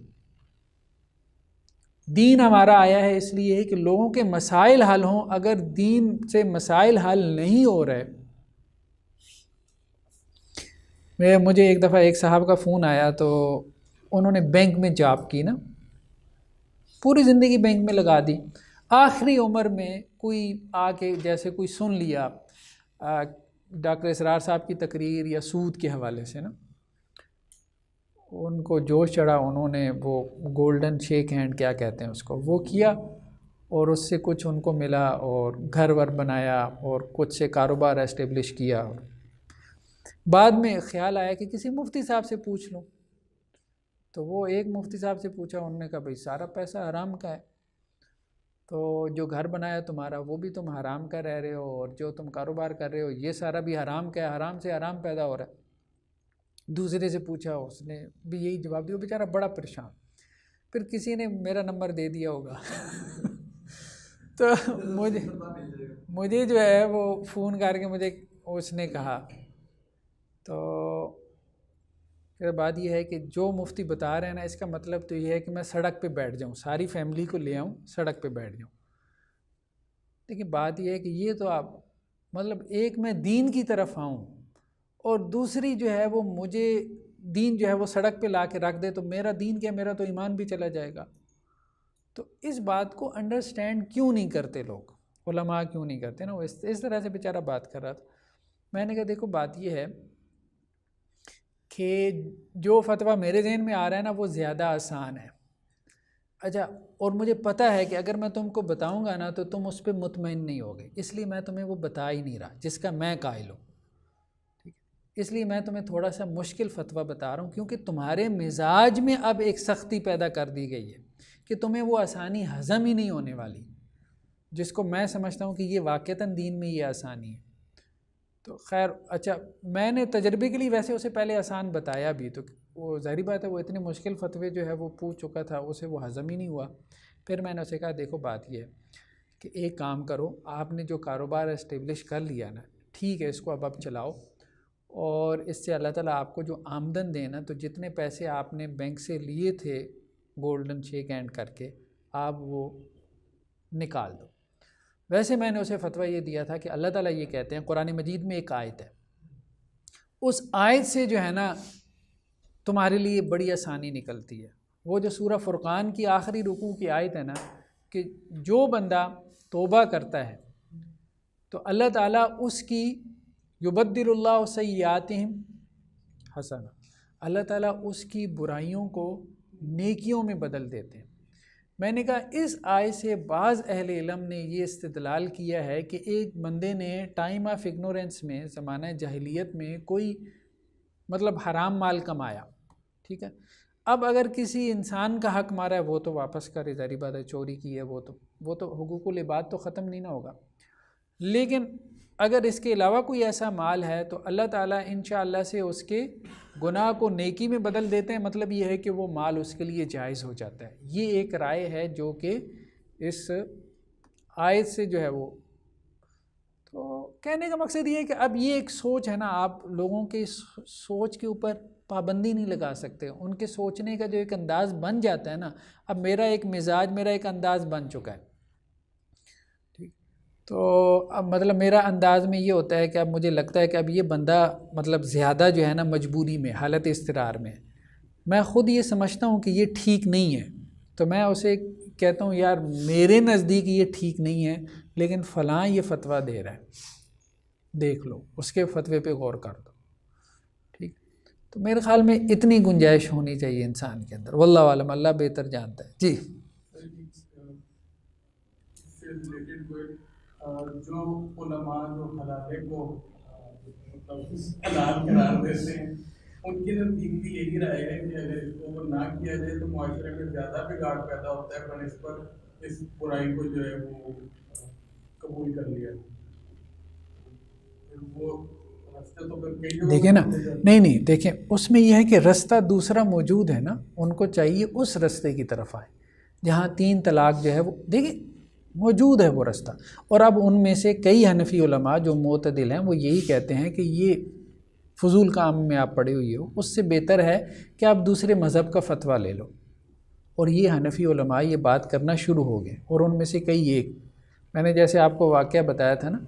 دین ہمارا آیا ہے اس لیے کہ لوگوں کے مسائل حل ہوں، اگر دین سے مسائل حل نہیں ہو رہے۔ مجھے ایک دفعہ ایک صاحب کا فون آیا، تو انہوں نے بینک میں جاب کی نا، پوری زندگی بینک میں لگا دی، آخری عمر میں کوئی آ کے جیسے کوئی سن لیا ڈاکٹر اسرار صاحب کی تقریر یا سود کے حوالے سے نا، ان کو جوش چڑھا، انہوں نے وہ گولڈن شیک ہینڈ کیا کہتے ہیں اس کو، وہ کیا، اور اس سے کچھ ان کو ملا اور گھر ور بنایا اور کچھ سے کاروبار اسٹیبلش کیا۔ بعد میں خیال آیا کہ کسی مفتی صاحب سے پوچھ لوں، تو وہ ایک مفتی صاحب سے پوچھا، انہوں نے کہا بھئی سارا پیسہ حرام کا ہے، تو جو گھر بنایا تمہارا وہ بھی تم حرام کا رہ رہے ہو، اور جو تم کاروبار کر رہے ہو یہ سارا بھی حرام کا ہے، حرام سے حرام پیدا ہو رہا ہے۔ دوسرے سے پوچھا، اس نے بھی یہی جواب دیا، وہ بیچارہ بڑا پریشان، پھر کسی نے میرا نمبر دے دیا ہوگا تو مجھے جو ہے وہ فون کر کے مجھے اس نے کہا، تو پھر بات یہ ہے کہ جو مفتی بتا رہے ہیں نا، اس کا مطلب تو یہ ہے کہ میں سڑک پہ بیٹھ جاؤں، ساری فیملی کو لے آؤں سڑک پہ بیٹھ جاؤں۔ لیکن بات یہ ہے کہ یہ تو آپ مطلب ایک میں دین کی طرف آؤں، اور دوسری جو ہے وہ مجھے دین جو ہے وہ سڑک پہ لا کے رکھ دے، تو میرا دین کیا، میرا تو ایمان بھی چلا جائے گا۔ تو اس بات کو انڈرسٹینڈ کیوں نہیں کرتے لوگ، علماء کیوں نہیں کرتے نا، وہ اس طرح سے بیچارہ بات کر رہا تھا۔ میں نے کہا دیکھو بات یہ ہے کہ جو فتویٰ میرے ذہن میں آ رہا ہے نا وہ زیادہ آسان ہے، اچھا، اور مجھے پتہ ہے کہ اگر میں تم کو بتاؤں گا نا تو تم اس پہ مطمئن نہیں ہوگے، اس لیے میں تمہیں وہ بتا ہی نہیں رہا جس کا میں قائل ہوں، ٹھیک ہے۔ اس لیے میں تمہیں تھوڑا سا مشکل فتویٰ بتا رہا ہوں، کیونکہ تمہارے مزاج میں اب ایک سختی پیدا کر دی گئی ہے کہ تمہیں وہ آسانی ہضم ہی نہیں ہونے والی، جس کو میں سمجھتا ہوں کہ یہ واقعتاً دین میں یہ آسانی ہے۔ تو خیر اچھا، میں نے تجربے کے لیے ویسے اسے پہلے آسان بتایا بھی، تو وہ ظاہری بات ہے وہ اتنے مشکل فتوے جو ہے وہ پوچھ چکا تھا، اسے وہ ہضم ہی نہیں ہوا۔ پھر میں نے اسے کہا دیکھو بات یہ ہے کہ ایک کام کرو، آپ نے جو کاروبار اسٹیبلش کر لیا نا، ٹھیک ہے، اس کو اب چلاؤ، اور اس سے اللہ تعالیٰ آپ کو جو آمدن دے نا، تو جتنے پیسے آپ نے بینک سے لیے تھے گولڈن شیک ہینڈ کر کے، آپ وہ نکال دو۔ ویسے میں نے اسے فتویٰ یہ دیا تھا کہ اللہ تعالیٰ یہ کہتے ہیں، قرآن مجید میں ایک آیت ہے، اس آیت سے جو ہے نا تمہارے لیے بڑی آسانی نکلتی ہے۔ وہ جو سورہ فرقان کی آخری رکوع کی آیت ہے نا، کہ جو بندہ توبہ کرتا ہے تو اللہ تعالیٰ اس کی یبدل اللہ سیئاتہم حسنہ، اللہ تعالیٰ اس کی برائیوں کو نیکیوں میں بدل دیتے ہیں۔ میں نے کہا اس آیت سے بعض اہل علم نے یہ استدلال کیا ہے کہ ایک بندے نے ٹائم آف اگنورینس میں، زمانہ جاہلیت میں، کوئی مطلب حرام مال کمایا، ٹھیک ہے، اب اگر کسی انسان کا حق مارا ہے وہ تو واپس کرے، ظاہری بات ہے، چوری کی ہے وہ تو حقوق العباد تو ختم نہیں نہ ہوگا، لیکن اگر اس کے علاوہ کوئی ایسا مال ہے تو اللہ تعالیٰ انشاءاللہ سے اس کے گناہ کو نیکی میں بدل دیتے ہیں، مطلب یہ ہے کہ وہ مال اس کے لیے جائز ہو جاتا ہے۔ یہ ایک رائے ہے جو کہ اس آیت سے جو ہے وہ، تو کہنے کا مقصد یہ ہے کہ اب یہ ایک سوچ ہے نا، آپ لوگوں کے سوچ کے اوپر پابندی نہیں لگا سکتے، ان کے سوچنے کا جو ایک انداز بن جاتا ہے نا، اب میرا ایک مزاج، میرا ایک انداز بن چکا ہے، ٹھیک، تو اب مطلب میرا انداز میں یہ ہوتا ہے کہ اب مجھے لگتا ہے کہ اب یہ بندہ مطلب زیادہ جو ہے نا مجبوری میں، حالت اضطرار میں، میں خود یہ سمجھتا ہوں کہ یہ ٹھیک نہیں ہے، تو میں اسے کہتا ہوں یار میرے نزدیک یہ ٹھیک نہیں ہے، لیکن فلاں یہ فتویٰ دے رہا ہے، دیکھ لو اس کے فتوے پہ غور کر دو، ٹھیک، تو میرے خیال میں اتنی گنجائش ہونی چاہیے انسان کے اندر، واللہ عالم، اللہ بہتر جانتا ہے۔ جی جو علماء جو حلالے کو مطلب حلال قرار دیتے ہیں، ان کی نزدیک بھی یہی رائے ہے کہ اگر اس کو نہ کیا جائے تو معاشرے میں زیادہ بگاڑ پیدا ہوتا ہے، بنسبت اس برائی کو جو ہے وہ قبول کر لیا۔ وہ راستے تو پھر دیکھیں نا، نہیں دیکھیں، اس میں یہ ہے کہ رستہ دوسرا موجود ہے نا، ان کو چاہیے اس رستے کی طرف آئے جہاں 3 طلاق جو ہے وہ، دیکھیں موجود ہے وہ رستہ، اور اب ان میں سے کئی حنفی علماء جو معتدل ہیں وہ یہی کہتے ہیں کہ یہ فضول کام میں آپ پڑے ہوئے ہو، اس سے بہتر ہے کہ آپ دوسرے مذہب کا فتویٰ لے لو، اور یہ حنفی علماء یہ بات کرنا شروع ہو گئے، اور ان میں سے کئی ایک، میں نے جیسے آپ کو واقعہ بتایا تھا نا،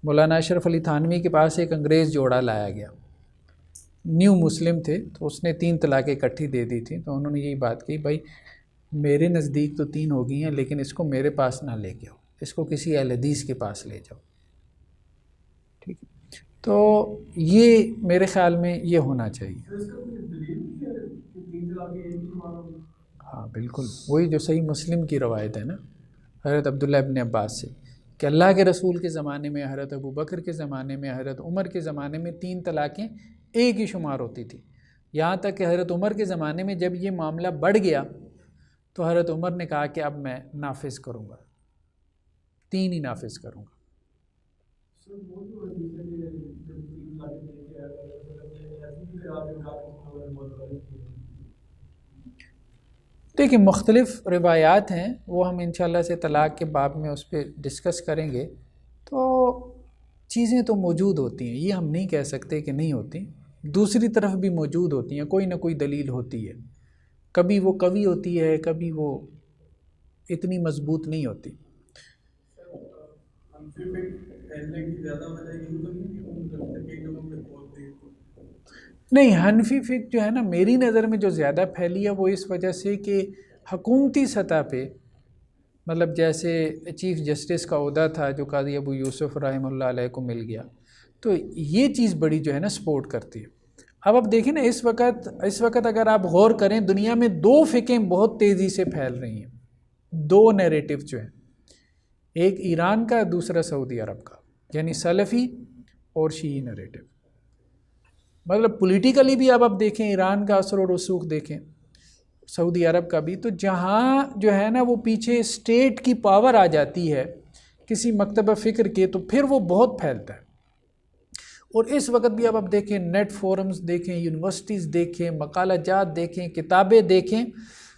مولانا اشرف علی تھانوی کے پاس ایک انگریز جوڑا لایا گیا، نیو مسلم تھے، تو اس نے 3 طلاقیں اکٹھی دے دی تھیں، تو انہوں نے یہی بات کی، بھائی میرے نزدیک تو 3 ہو گئی ہیں، لیکن اس کو میرے پاس نہ لے کے آؤ، اس کو کسی اہل حدیث کے پاس لے جاؤ، ٹھیک ہے، تو یہ میرے خیال میں یہ ہونا چاہیے۔ ہاں بالکل، وہی جو صحیح مسلم کی روایت ہے نا، حضرت عبداللہ ابن عباس سے، کہ اللہ کے رسول کے زمانے میں، حضرت ابو بکر کے زمانے میں، حضرت عمر کے زمانے میں 3 طلاقیں ایک ہی شمار ہوتی تھی، یہاں تک کہ حضرت عمر کے زمانے میں جب یہ معاملہ بڑھ گیا تو حضرت عمر نے کہا کہ اب میں نافذ کروں گا، 3 ہی نافذ کروں گا۔ دیکھیں مختلف روایات ہیں، وہ ہم انشاءاللہ سے طلاق کے باب میں اس پہ ڈسکس کریں گے، تو چیزیں تو موجود ہوتی ہیں، یہ ہم نہیں کہہ سکتے کہ نہیں ہوتی، دوسری طرف بھی موجود ہوتی ہیں، کوئی نہ کوئی دلیل ہوتی ہے، کبھی وہ قوی ہوتی ہے، کبھی وہ اتنی مضبوط نہیں ہوتی۔ نہیں، حنفی فقہ جو ہے نا، میری نظر میں جو زیادہ پھیلی ہے وہ اس وجہ سے کہ حکومتی سطح پہ، مطلب جیسے چیف جسٹس کا عہدہ تھا جو قاضی ابو یوسف رحمہ اللہ علیہ کو مل گیا، تو یہ چیز بڑی جو ہے نا سپورٹ کرتی ہے۔ اب دیکھیں نا، اس وقت اگر آپ غور کریں، دنیا میں 2 فقہیں بہت تیزی سے پھیل رہی ہیں، 2 نیریٹو جو ہیں، ایک ایران کا، دوسرا سعودی عرب کا، یعنی سلفی اور شیعی نیریٹو، مطلب پولیٹیکلی بھی اب دیکھیں، ایران کا اثر و رسوخ دیکھیں، سعودی عرب کا بھی، تو جہاں جو ہے نا وہ پیچھے اسٹیٹ کی پاور آ جاتی ہے کسی مکتبہ فکر کے، تو پھر وہ بہت پھیلتا ہے۔ اور اس وقت بھی اب دیکھیں، نیٹ فورمز دیکھیں، یونیورسٹیز دیکھیں، مقالہ جات دیکھیں، کتابیں دیکھیں،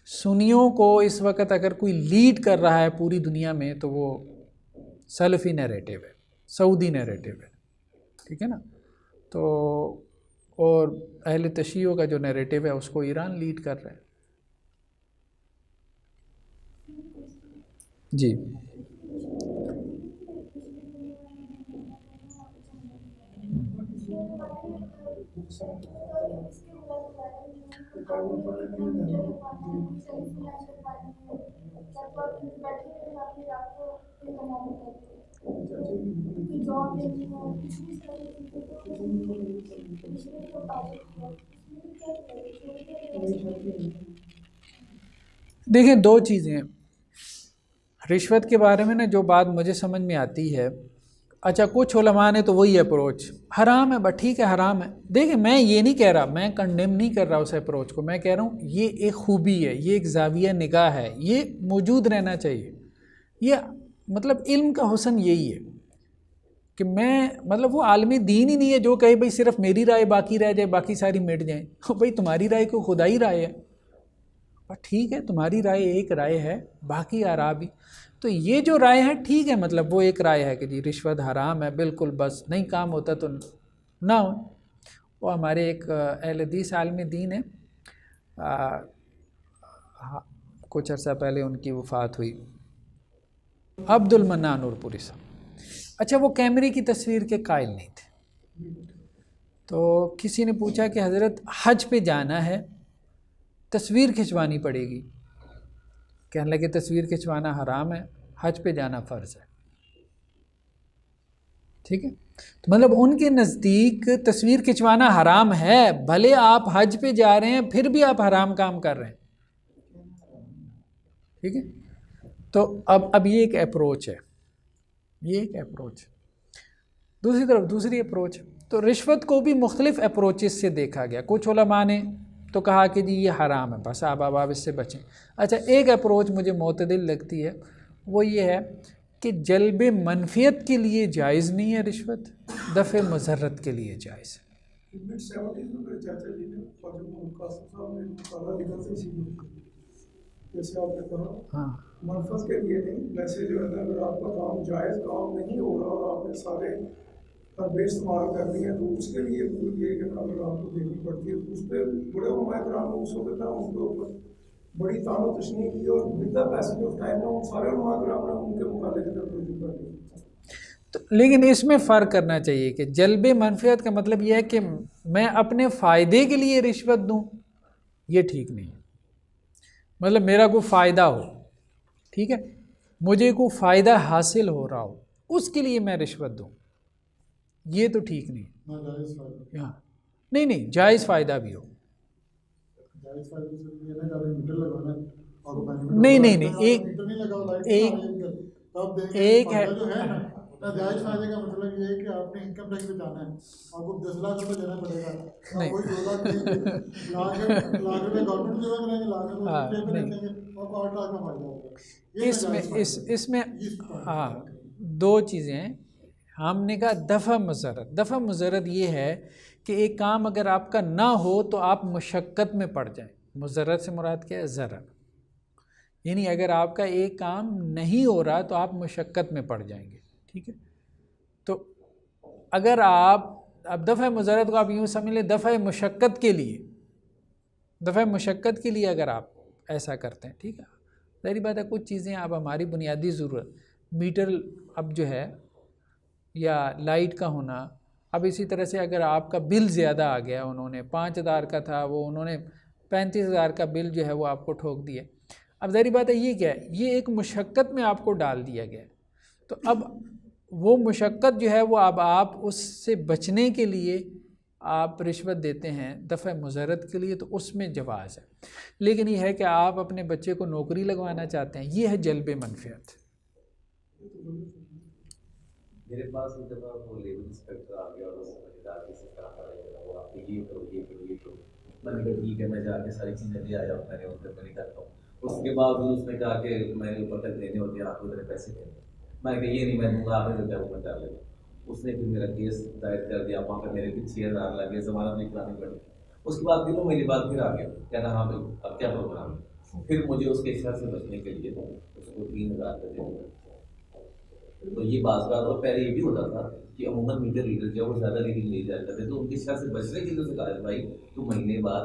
سنیوں کو اس وقت اگر کوئی لیڈ کر رہا ہے پوری دنیا میں تو وہ سلفی نیریٹو ہے، سعودی نیریٹو ہے، ٹھیک ہے نا، تو اور اہل تشیع کا جو نیریٹو ہے اس کو ایران لیڈ کر رہا ہے۔ جی دیکھیں دو چیزیں ہیں رشوت کے بارے میں نا، جو بات مجھے سمجھ میں آتی ہے، اچھا کچھ علماء نے تو وہی اپروچ حرام ہے، بس ٹھیک ہے حرام ہے. دیکھیں میں یہ نہیں کہہ رہا، میں کنڈیم نہیں کر رہا اس اپروچ کو، میں کہہ رہا ہوں یہ ایک خوبی ہے، یہ ایک زاویہ نگاہ ہے، یہ موجود رہنا چاہیے. یہ مطلب علم کا حسن یہی ہے کہ میں مطلب وہ عالمی دین ہی نہیں ہے جو کہے بھئی صرف میری رائے باقی رہ جائے، باقی ساری مٹ جائیں. بھئی تمہاری رائے کو خدا ہی رائے ہے، ٹھیک ہے تمہاری رائے ایک رائے ہے، باقی آراء بھی. تو یہ جو رائے ہے ٹھیک ہے، مطلب وہ ایک رائے ہے کہ جی رشوت حرام ہے بالکل، بس نہیں کام ہوتا تو نہ ہو. وہ ہمارے ایک اہل حدیث عالم دین ہے، کچھ عرصہ پہلے ان کی وفات ہوئی، عبد المنان نور پوری صاحب. اچھا وہ کیمرے کی تصویر کے قائل نہیں تھے. تو کسی نے پوچھا کہ حضرت حج پہ جانا ہے، تصویر کھنچوانی پڑے گی. کہنے لگے تصویر کھنچوانا حرام ہے، حج پہ جانا فرض ہے. ٹھیک ہے، تو مطلب ان کے نزدیک تصویر کھنچوانا حرام ہے، بھلے آپ حج پہ جا رہے ہیں پھر بھی آپ حرام کام کر رہے ہیں. ٹھیک ہے، تو اب یہ ایک اپروچ ہے، یہ ایک اپروچ. دوسری طرف دوسری اپروچ، تو رشوت کو بھی مختلف اپروچز سے دیکھا گیا. کچھ علماء نے تو کہا کہ جی یہ حرام ہے، بس آپ اس سے بچیں. اچھا ایک اپروچ مجھے معتدل لگتی ہے، وہ یہ ہے کہ جلب منفیت کے لیے جائز نہیں ہے رشوت، دفع مضرت کے لیے جائز ہے. جیسے آپ نے کہا ہاں منفذ کے لیے نہیں، ویسے جو ہے نا اگر آپ کا کام جائز کام نہیں ہو رہا اور آپ نے سارے بے استعمال کر دیے تو اس کے لیے یہ کہ اگر آپ کو دینی پڑتی ہے تو اس پہ بڑے علماء کرام نے اس وقت نا ان کے اوپر بڑی تان و تشنیع کی، اور with the passage of time نا ان سارے علماء کرام نے ان کے مقابلے کی طرف رجوع کر دیا. لیکن اس میں فرق کرنا چاہیے کہ جلب منفیت کا مطلب یہ ہے کہ میں اپنے فائدے کے لیے رشوت دوں، یہ ٹھیک نہیں ہے. مطلب میرا کوئی فائدہ ہو، ٹھیک ہے، مجھے کوئی فائدہ حاصل ہو رہا ہو، اس کے لیے میں رشوت دوں، یہ تو ٹھیک نہیں. ہاں نہیں جائز فائدہ بھی ہو. نہیں ایک ہے جائز فائدے کا مطلب یہ ہے کہ آپ نے انکم ٹیکس بچانا ہے، آپ کو 10 لاکھ روپے دینا پڑے گا، آپ کوئی 2 لاکھ دیں گے، لاکھ روپے گورنمنٹ جمع کریں گے، لاکھ روپے پے پہ رکھیں گے، آپ کو 8 لاکھ کا فائدہ ہوگا. اس میں ہاں دو چیزیں ہیں. ہم نے کہا دفع مضرت. دفع مضرت یہ ہے کہ ایک کام اگر آپ کا نہ ہو تو آپ مشقت میں پڑ جائیں. مضرت سے مراد کیا ہے؟ ضرر. یعنی اگر آپ کا ایک کام نہیں ہو رہا تو آپ مشقت میں پڑ جائیں گے. ٹھیک ہے، تو اگر آپ اب دفع مضرت کو آپ یوں سمجھ لیں دفع مشقت کے لیے، دفع مشقت کے لیے اگر آپ ایسا کرتے ہیں، ٹھیک ہے. ظاہری بات ہے کچھ چیزیں اب ہماری بنیادی ضرورت، میٹر اب جو ہے یا لائٹ کا ہونا، اب اسی طرح سے اگر آپ کا بل زیادہ آ گیا، انہوں نے 5,000 کا تھا وہ انہوں نے 35,000 کا بل جو ہے وہ آپ کو ٹھوک دیا. اب ظاہری بات ہے یہ کیا ہے، یہ ایک مشقت میں آپ کو ڈال دیا گیا. تو اب وہ مشقت جو ہے وہ اب آپ اس سے بچنے کے لیے آپ رشوت دیتے ہیں دفع مضرت کے لیے، تو اس میں جواز ہے. لیکن یہ ہے کہ آپ اپنے بچے کو نوکری لگوانا چاہتے ہیں، یہ ہے جلب منفیت. میرے پاس ایک دفعہ وہ لیبل انسپیکٹر آ گیا اور اس نے کہا کہ سے کہا وہ آپ یہ کرو یہ کرو یہ کرو. میں نے کہا ٹھیک ہے میں جا کے ساری چیزیں لے آیا، میں نے ان کو نہیں کرتا ہوں. اس کے بعد اس نے کہا کہ میں نے اوپر تک دینے ہوتے ہیں، آپ کو اتنے پیسے دیں. میں نے کہا یہ نہیں میں دوں گا، آپ نے جو کیا وہ میں کر لے گا. اس نے پھر میرا کیس دائر کر دیا، وہاں پہ میرے بھی 6,000 لگے، ضمانت بھی کرانے پڑی. اس کے بعد دنوں میری بات پھر آ گیا، کہنا ہاں بھائی اب کیا پروگرام ہے. پھر مجھے اس کے شر سے بچنے کے لیے اس کو 3,000 کا دینا. تو یہ بعض بات اور پہلے یہ بھی ہوتا تھا کہ عموماً میٹر ریڈر جو ہے وہ زیادہ ریڈنگ لے جایا کرتے، تو ان کی شرح سے بچنے کے لیے سے کہا بھائی تو مہینے بعد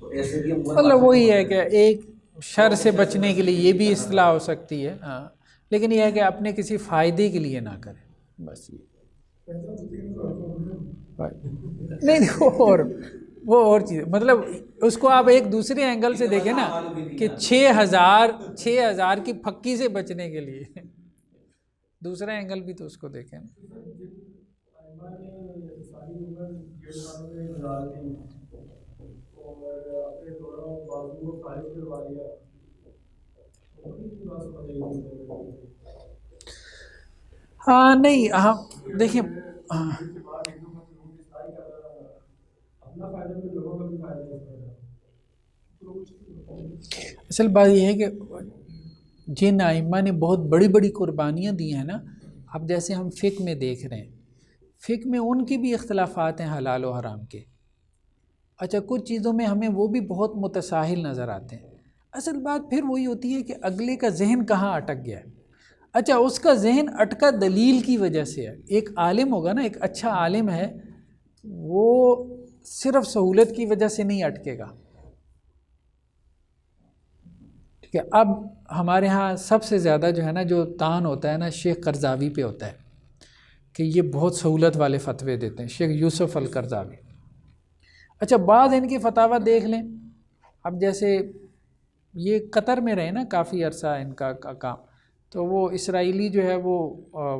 تو ایسے بھی مطلب وہی ہے کہ ایک شر سے بچنے کے لیے یہ بھی اصطلاح ہو سکتی ہے، ہاں، لیکن یہ ہے کہ اپنے کسی فائدے کے لیے نہ کریں، بس یہ نہیں. وہ اور چیز، مطلب اس کو آپ ایک دوسرے اینگل سے دیکھیں نا کہ 6,000 کی پھکی سے بچنے کے لیے دوسرا اینگل بھی تو اس کو دیکھیں. وہ فارغ کروا لیا. ہاں نہیں ہاں دیکھیں ہاں اپنا فائدہ بھی لوگوں کا بھی فائدہ. اصل بات یہ ہے کہ جن ائمہ نے بہت بڑی بڑی قربانیاں دی ہیں نا، اب جیسے ہم فقہ میں دیکھ رہے ہیں، فقہ میں ان کی بھی اختلافات ہیں حلال و حرام کے. اچھا کچھ چیزوں میں ہمیں وہ بھی بہت متساہل نظر آتے ہیں. اصل بات پھر وہی ہوتی ہے کہ اگلے کا ذہن کہاں اٹک گیا ہے. اچھا اس کا ذہن اٹکا دلیل کی وجہ سے ہے. ایک عالم ہوگا نا، ایک اچھا عالم ہے، وہ صرف سہولت کی وجہ سے نہیں اٹکے گا. ٹھیک ہے، اب ہمارے ہاں سب سے زیادہ جو ہے نا جو طعن ہوتا ہے نا شیخ قرضاوی پہ ہوتا ہے کہ یہ بہت سہولت والے فتوے دیتے ہیں، شیخ یوسف القرضاوی. اچھا بعض ان کے فتاویٰ دیکھ لیں. اب جیسے یہ قطر میں رہے نا کافی عرصہ ان کا کام، تو وہ اسرائیلی جو ہے وہ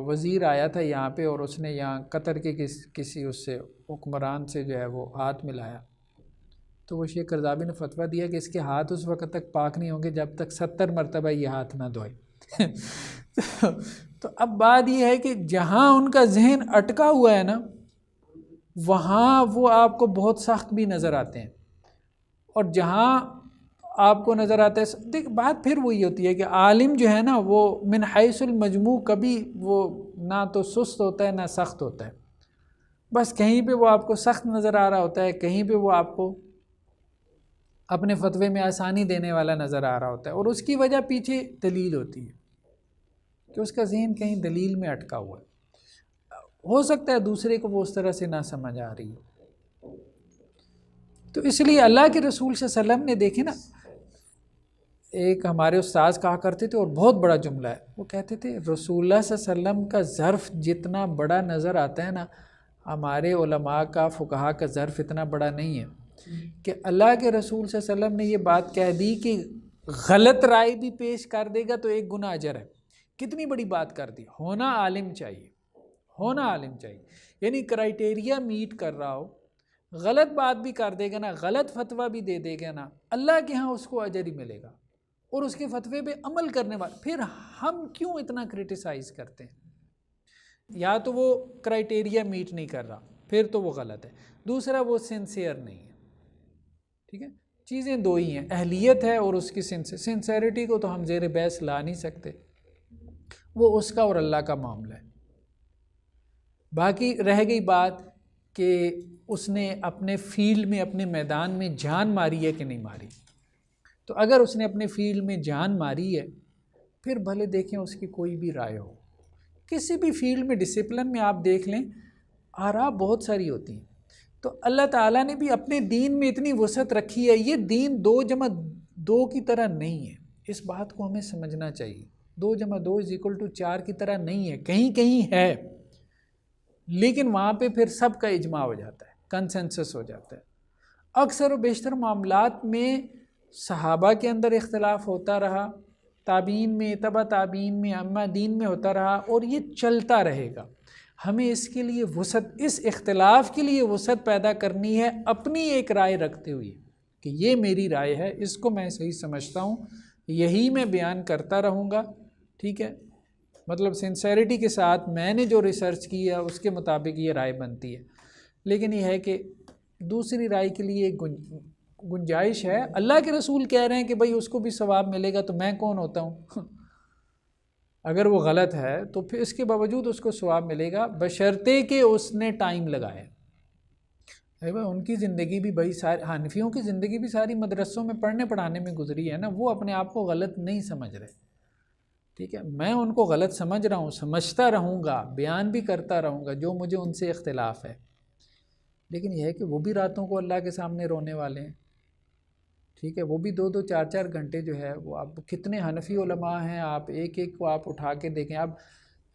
وزیر آیا تھا یہاں پہ، اور اس نے یہاں قطر کے کسی اس سے حکمران سے جو ہے وہ ہاتھ ملایا. تو وہ شیخ قرضاوی نے فتویٰ دیا کہ اس کے ہاتھ اس وقت تک پاک نہیں ہوں گے جب تک 70 مرتبہ یہ ہاتھ نہ دھوئے. تو اب بات یہ ہے کہ جہاں ان کا ذہن اٹکا ہوا ہے نا، وہاں وہ آپ کو بہت سخت بھی نظر آتے ہیں، اور جہاں آپ کو نظر آتا ہے دیکھ بات پھر وہی ہوتی ہے کہ عالم جو ہے نا وہ من حیث المجموع کبھی وہ نہ تو سست ہوتا ہے نہ سخت ہوتا ہے. بس کہیں پہ وہ آپ کو سخت نظر آ رہا ہوتا ہے، کہیں پہ وہ آپ کو اپنے فتوے میں آسانی دینے والا نظر آ رہا ہوتا ہے، اور اس کی وجہ پیچھے دلیل ہوتی ہے کہ اس کا ذہن کہیں دلیل میں اٹکا ہوا ہے. ہو سکتا ہے دوسرے کو وہ اس طرح سے نہ سمجھ آ رہی ہو. تو اس لیے اللہ کے رسول صلی اللہ علیہ وسلم نے دیکھے نا، ایک ہمارے استاذ کہا کرتے تھے اور بہت بڑا جملہ ہے، وہ کہتے تھے رسول اللہ صلی اللہ علیہ وسلم کا ظرف جتنا بڑا نظر آتا ہے نا، ہمارے علماء کا فقہا کا ظرف اتنا بڑا نہیں ہے. کہ اللہ کے رسول صلی اللہ علیہ وسلم نے یہ بات کہہ دی کہ غلط رائے بھی پیش کر دے گا تو ایک گناہ اجر ہے. کتنی بڑی بات کر دی. ہونا عالم چاہیے، ہونا عالم چاہیے، یعنی کرائٹیریا میٹ کر رہا ہو، غلط بات بھی کر دے گا نا، غلط فتویٰ بھی دے دے گا نا، اللہ کے ہاں اس کو اجر ہی ملے گا، اور اس کے فتوے پہ عمل کرنے والا. پھر ہم کیوں اتنا کرٹیسائز کرتے ہیں؟ یا تو وہ کرائٹیریا میٹ نہیں کر رہا، پھر تو وہ غلط ہے. دوسرا وہ سنسیئر نہیں ہے. ٹھیک ہے، چیزیں دو ہی ہیں، اہلیت ہے اور اس کی سنسیئرٹی کو تو ہم زیر بحث لا نہیں سکتے، وہ اس کا اور اللہ کا معاملہ ہے. باقی رہ گئی بات کہ اس نے اپنے فیلڈ میں اپنے میدان میں جان ماری ہے کہ نہیں ماری. تو اگر اس نے اپنے فیلڈ میں جان ماری ہے، پھر بھلے دیکھیں اس کی کوئی بھی رائے ہو. کسی بھی فیلڈ میں ڈسپلن میں آپ دیکھ لیں آراء بہت ساری ہوتی ہیں. تو اللہ تعالیٰ نے بھی اپنے دین میں اتنی وسعت رکھی ہے. یہ دین 2+2 کی طرح نہیں ہے، اس بات کو ہمیں سمجھنا چاہیے. 2+2 = 4 کی طرح نہیں ہے، کہیں کہیں ہے، لیکن وہاں پہ پھر سب کا اجماع ہو جاتا ہے، کنسنسس ہو جاتا ہے. اکثر و بیشتر معاملات میں صحابہ کے اندر اختلاف ہوتا رہا، تابعین میں، تبع تابعین میں، ائمہ دین میں ہوتا رہا، اور یہ چلتا رہے گا. ہمیں اس کے لیے وسعت، اس اختلاف کے لیے وسعت پیدا کرنی ہے اپنی ایک رائے رکھتے ہوئے کہ یہ میری رائے ہے، اس کو میں صحیح سمجھتا ہوں، یہی میں بیان کرتا رہوں گا. ٹھیک ہے، مطلب سنسیریٹی کے ساتھ میں نے جو ریسرچ کی ہے اس کے مطابق یہ رائے بنتی ہے. لیکن یہ ہے کہ دوسری رائے کے لیے ایک گنجائش ہے. اللہ کے رسول کہہ رہے ہیں کہ بھئی اس کو بھی ثواب ملے گا، تو میں کون ہوتا ہوں؟ اگر وہ غلط ہے تو پھر اس کے باوجود اس کو ثواب ملے گا، بشرطے کہ اس نے ٹائم لگایا. ان کی زندگی بھی بھائی ساری حنفیوں کی زندگی بھی ساری مدرسوں میں پڑھنے پڑھانے میں گزری ہے نا، وہ اپنے آپ کو غلط نہیں سمجھ رہے. ٹھیک ہے، میں ان کو غلط سمجھ رہا ہوں، سمجھتا رہوں گا، بیان بھی کرتا رہوں گا جو مجھے ان سے اختلاف ہے. لیکن یہ ہے کہ وہ بھی راتوں کو اللہ کے سامنے رونے والے ہیں. ٹھیک ہے، وہ بھی 2-2 4-4 گھنٹے جو ہے وہ. اب کتنے حنفی علماء ہیں، آپ ایک ایک کو آپ اٹھا کے دیکھیں. اب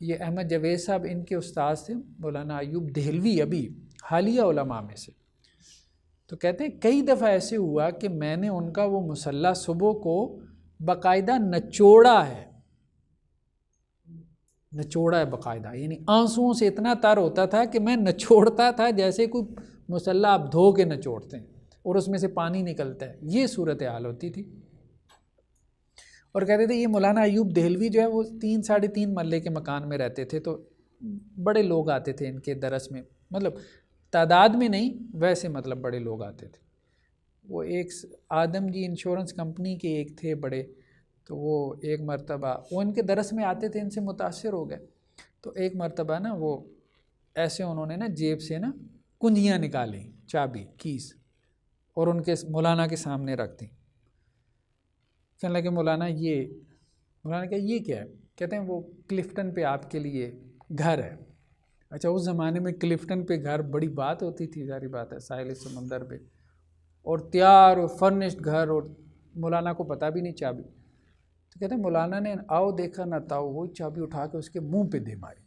یہ احمد جاوید صاحب ان کے استاذ تھے مولانا ایوب دہلوی، ابھی حالیہ علماء میں سے. تو کہتے ہیں کئی دفعہ ایسے ہوا کہ میں نے ان کا وہ مصلی صبح کو باقاعدہ نچوڑا ہے، نچوڑا ہے باقاعدہ، یعنی آنسوؤں سے اتنا تر ہوتا تھا کہ میں نچوڑتا تھا جیسے کوئی مصلی آپ دھو کے نچوڑتے ہیں. اور اس میں سے پانی نکلتا ہے، یہ صورتحال ہوتی تھی۔ اور کہتے تھے یہ مولانا ایوب دہلوی جو ہے وہ 3-3.5 مرلے کے مکان میں رہتے تھے، تو بڑے لوگ آتے تھے ان کے درس میں، مطلب تعداد میں نہیں، ویسے مطلب بڑے لوگ آتے تھے۔ وہ ایک آدم جی انشورنس کمپنی کے ایک تھے بڑے، تو وہ ایک مرتبہ وہ ان کے درس میں آتے تھے، ان سے متاثر ہو گئے، تو ایک مرتبہ نا وہ ایسے انہوں نے نا جیب سے نا کنجیاں نکالیں، چابی کیز، اور ان کے مولانا کے سامنے رکھ دیں۔ کہنے لگے مولانا کہا یہ کیا ہے؟ کہتے ہیں وہ کلفٹن پہ آپ کے لیے گھر ہے۔ اچھا، اس زمانے میں کلفٹن پہ گھر بڑی بات ہوتی تھی، ظاہری بات ہے، ساحل سمندر پہ، اور تیار اور فرنشڈ گھر، اور مولانا کو پتہ بھی نہیں چابی۔ تو کہتے ہیں مولانا نے آؤ دیکھا نہ تاؤ، وہی چابی اٹھا کے اس کے منہ پہ دے ماری۔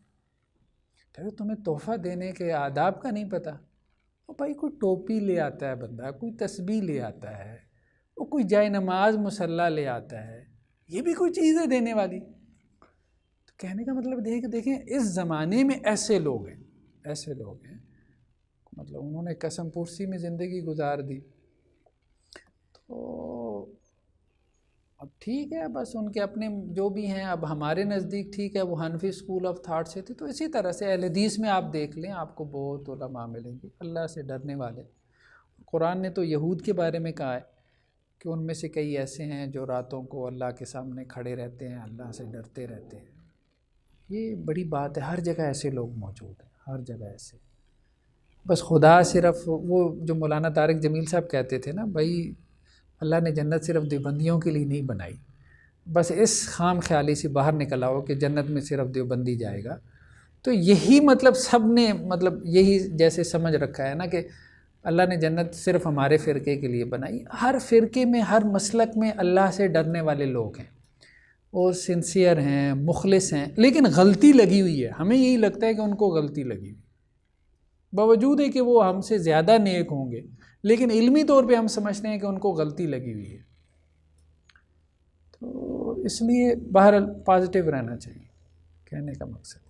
کہتے تمہیں تحفہ دینے کے آداب کا نہیں پتہ؟ وہ بھائی کوئی ٹوپی لے آتا ہے بندہ، کوئی تسبیح لے آتا ہے، وہ کوئی جائے نماز مصلی لے آتا ہے، یہ بھی کوئی چیز ہے دینے والی؟ تو کہنے کا مطلب دیکھیں اس زمانے میں ایسے لوگ ہیں مطلب انہوں نے قسم پرسی میں زندگی گزار دی۔ تو اب ٹھیک ہے، بس ان کے اپنے جو بھی ہیں، اب ہمارے نزدیک ٹھیک ہے وہ حنفی اسکول آف تھاٹ سے تھے، تو اسی طرح سے اہل حدیث میں آپ دیکھ لیں، آپ کو بہت علماء ملیں گے اللہ سے ڈرنے والے۔ قرآن نے تو یہود کے بارے میں کہا ہے کہ ان میں سے کئی ایسے ہیں جو راتوں کو اللہ کے سامنے کھڑے رہتے ہیں، اللہ سے ڈرتے رہتے ہیں۔ یہ بڑی بات ہے، ہر جگہ ایسے لوگ موجود ہیں، ہر جگہ ایسے۔ بس خدا صرف وہ جو مولانا طارق جمیل صاحب کہتے تھے نا، بھائی اللہ نے جنت صرف دیوبندیوں کے لیے نہیں بنائی، بس اس خام خیالی سے باہر نکل آؤ کہ جنت میں صرف دیوبندی جائے گا۔ تو یہی مطلب سب نے مطلب یہی جیسے سمجھ رکھا ہے نا کہ اللہ نے جنت صرف ہمارے فرقے کے لیے بنائی۔ ہر فرقے میں، ہر مسلک میں اللہ سے ڈرنے والے لوگ ہیں، اور سنسیئر ہیں، مخلص ہیں، لیکن غلطی لگی ہوئی ہے۔ ہمیں یہی لگتا ہے کہ ان کو غلطی لگی ہوئی، باوجود ہے کہ وہ ہم سے زیادہ نیک ہوں گے، لیکن علمی طور پہ ہم سمجھتے ہیں کہ ان کو غلطی لگی ہوئی ہے۔ تو اس لیے بہرحال پازیٹیو رہنا چاہیے، کہنے کا مقصد۔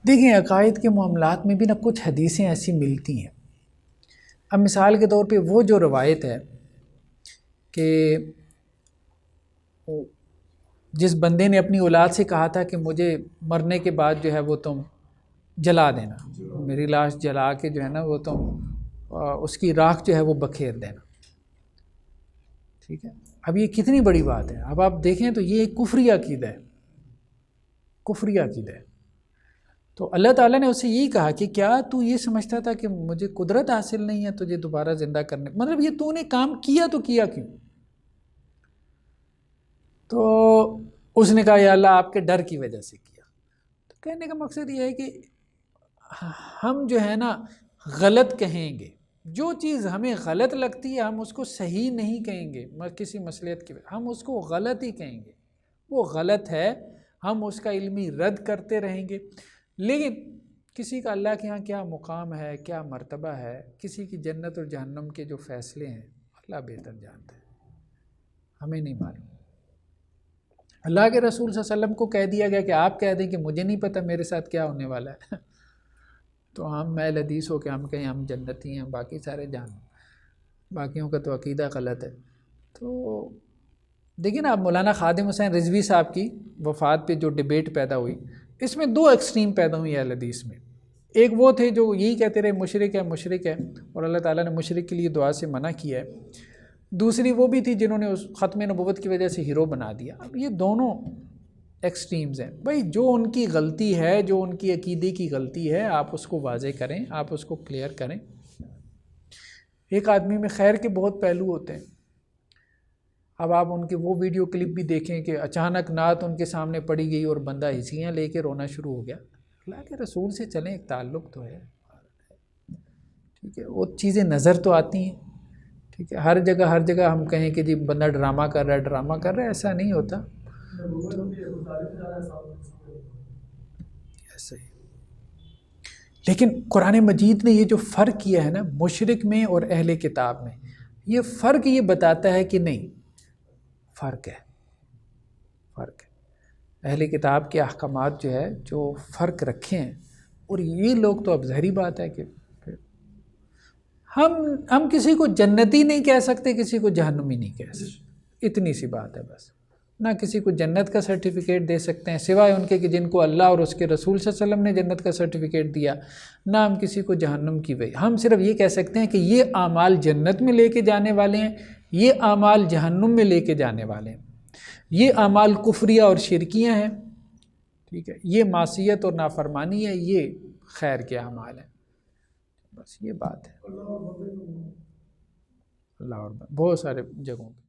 دیکھیں عقائد کے معاملات میں بھی نا کچھ حدیثیں ایسی ملتی ہیں۔ اب مثال کے طور پہ وہ جو روایت ہے کہ جس بندے نے اپنی اولاد سے کہا تھا کہ مجھے مرنے کے بعد جو ہے وہ تم جلا دینا، میری لاش جلا کے جو ہے نا وہ تم اس کی راکھ جو ہے وہ بکھیر دینا، ٹھیک ہے۔ اب یہ کتنی بڑی بات ہے۔ اب آپ دیکھیں تو یہ کفری عقیدہ ہے، کفری عقیدہ ہے۔ تو اللہ تعالیٰ نے اسے یہی کہا کہ کیا تو یہ سمجھتا تھا کہ مجھے قدرت حاصل نہیں ہے تجھے دوبارہ زندہ کرنے، مطلب یہ تو نے کام کیا تو کیا کیوں؟ تو اس نے کہا یا اللہ آپ کے ڈر کی وجہ سے کیا۔ تو کہنے کا مقصد یہ ہے کہ ہم جو ہے نا غلط کہیں گے، جو چیز ہمیں غلط لگتی ہے ہم اس کو صحیح نہیں کہیں گے، کسی مصلحت کی وجہ ہم اس کو غلط ہی کہیں گے، وہ غلط ہے، ہم اس کا علمی رد کرتے رہیں گے۔ لیکن کسی کا اللہ کے ہاں کیا مقام ہے، کیا مرتبہ ہے، کسی کی جنت اور جہنم کے جو فیصلے ہیں اللہ بہتر جانتا ہے، ہمیں نہیں معلوم۔ اللہ کے رسول صلی اللہ علیہ وسلم کو کہہ دیا گیا کہ آپ کہہ دیں کہ مجھے نہیں پتہ میرے ساتھ کیا ہونے والا ہے، تو ہم اہل حدیث ہو کہ ہم کہیں ہم جنتی ہیں، باقی سارے باقیوں کا تو عقیدہ غلط ہے۔ تو دیکھیں نا، اب مولانا خادم حسین رضوی صاحب کی وفات پہ جو ڈیبیٹ پیدا ہوئی، اس میں دو ایکسٹریم پیدا ہوئی اہل حدیث میں۔ ایک وہ تھے جو یہی کہتے رہے مشرک ہے اور اللہ تعالیٰ نے مشرک کے لیے دعا سے منع کیا ہے، دوسری وہ بھی تھی جنہوں نے اس ختم نبوت کی وجہ سے ہیرو بنا دیا۔ اب یہ دونوں ایکسٹریمز ہیں، بھائی جو ان کی غلطی ہے، جو ان کی عقیدے کی غلطی ہے، آپ اس کو واضح کریں، آپ اس کو کلیئر کریں۔ ایک آدمی میں خیر کے بہت پہلو ہوتے ہیں۔ اب آپ ان کے وہ ویڈیو کلپ بھی دیکھیں کہ اچانک نعت ان کے سامنے پڑی گئی اور بندہ ہنسیاں لے کے رونا شروع ہو گیا۔ اللہ کے رسول سے چلیں، ایک تعلق تو ہے، ٹھیک ہے، وہ چیزیں نظر تو آتی ہیں، ٹھیک ہے۔ ہر جگہ ہم کہیں کہ جی بندہ ڈرامہ کر رہا ہے، ایسا نہیں ہوتا، ایسا ہی۔ لیکن قرآن مجید نے یہ جو فرق کیا ہے نا مشرک میں اور اہل کتاب میں، یہ فرق یہ بتاتا ہے کہ نہیں، فرق ہے۔ اہل کتاب کے احکامات جو ہے جو فرق رکھے ہیں، اور یہ لوگ تو اب ظاہری بات ہے کہ ہم کسی کو جنتی نہیں کہہ سکتے، کسی کو جہنمی نہیں کہہ سکتے، اتنی سی بات ہے بس۔ نہ کسی کو جنت کا سرٹیفکیٹ دے سکتے ہیں سوائے ان کے کہ جن کو اللہ اور اس کے رسول صلی اللہ علیہ وسلم نے جنت کا سرٹیفکیٹ دیا، نہ ہم کسی کو جہنم کی وجہ۔ ہم صرف یہ کہہ سکتے ہیں کہ یہ اعمال جنت میں لے کے جانے والے ہیں، یہ اعمال جہنم میں لے کے جانے والے ہیں، یہ اعمال کفریہ اور شرکیاں ہیں، ٹھیک ہے، یہ معصیت اور نافرمانی ہے، یہ خیر کے اعمال ہیں، بس یہ بات ہے۔ اللہ اور بہت سارے جگہوں پہ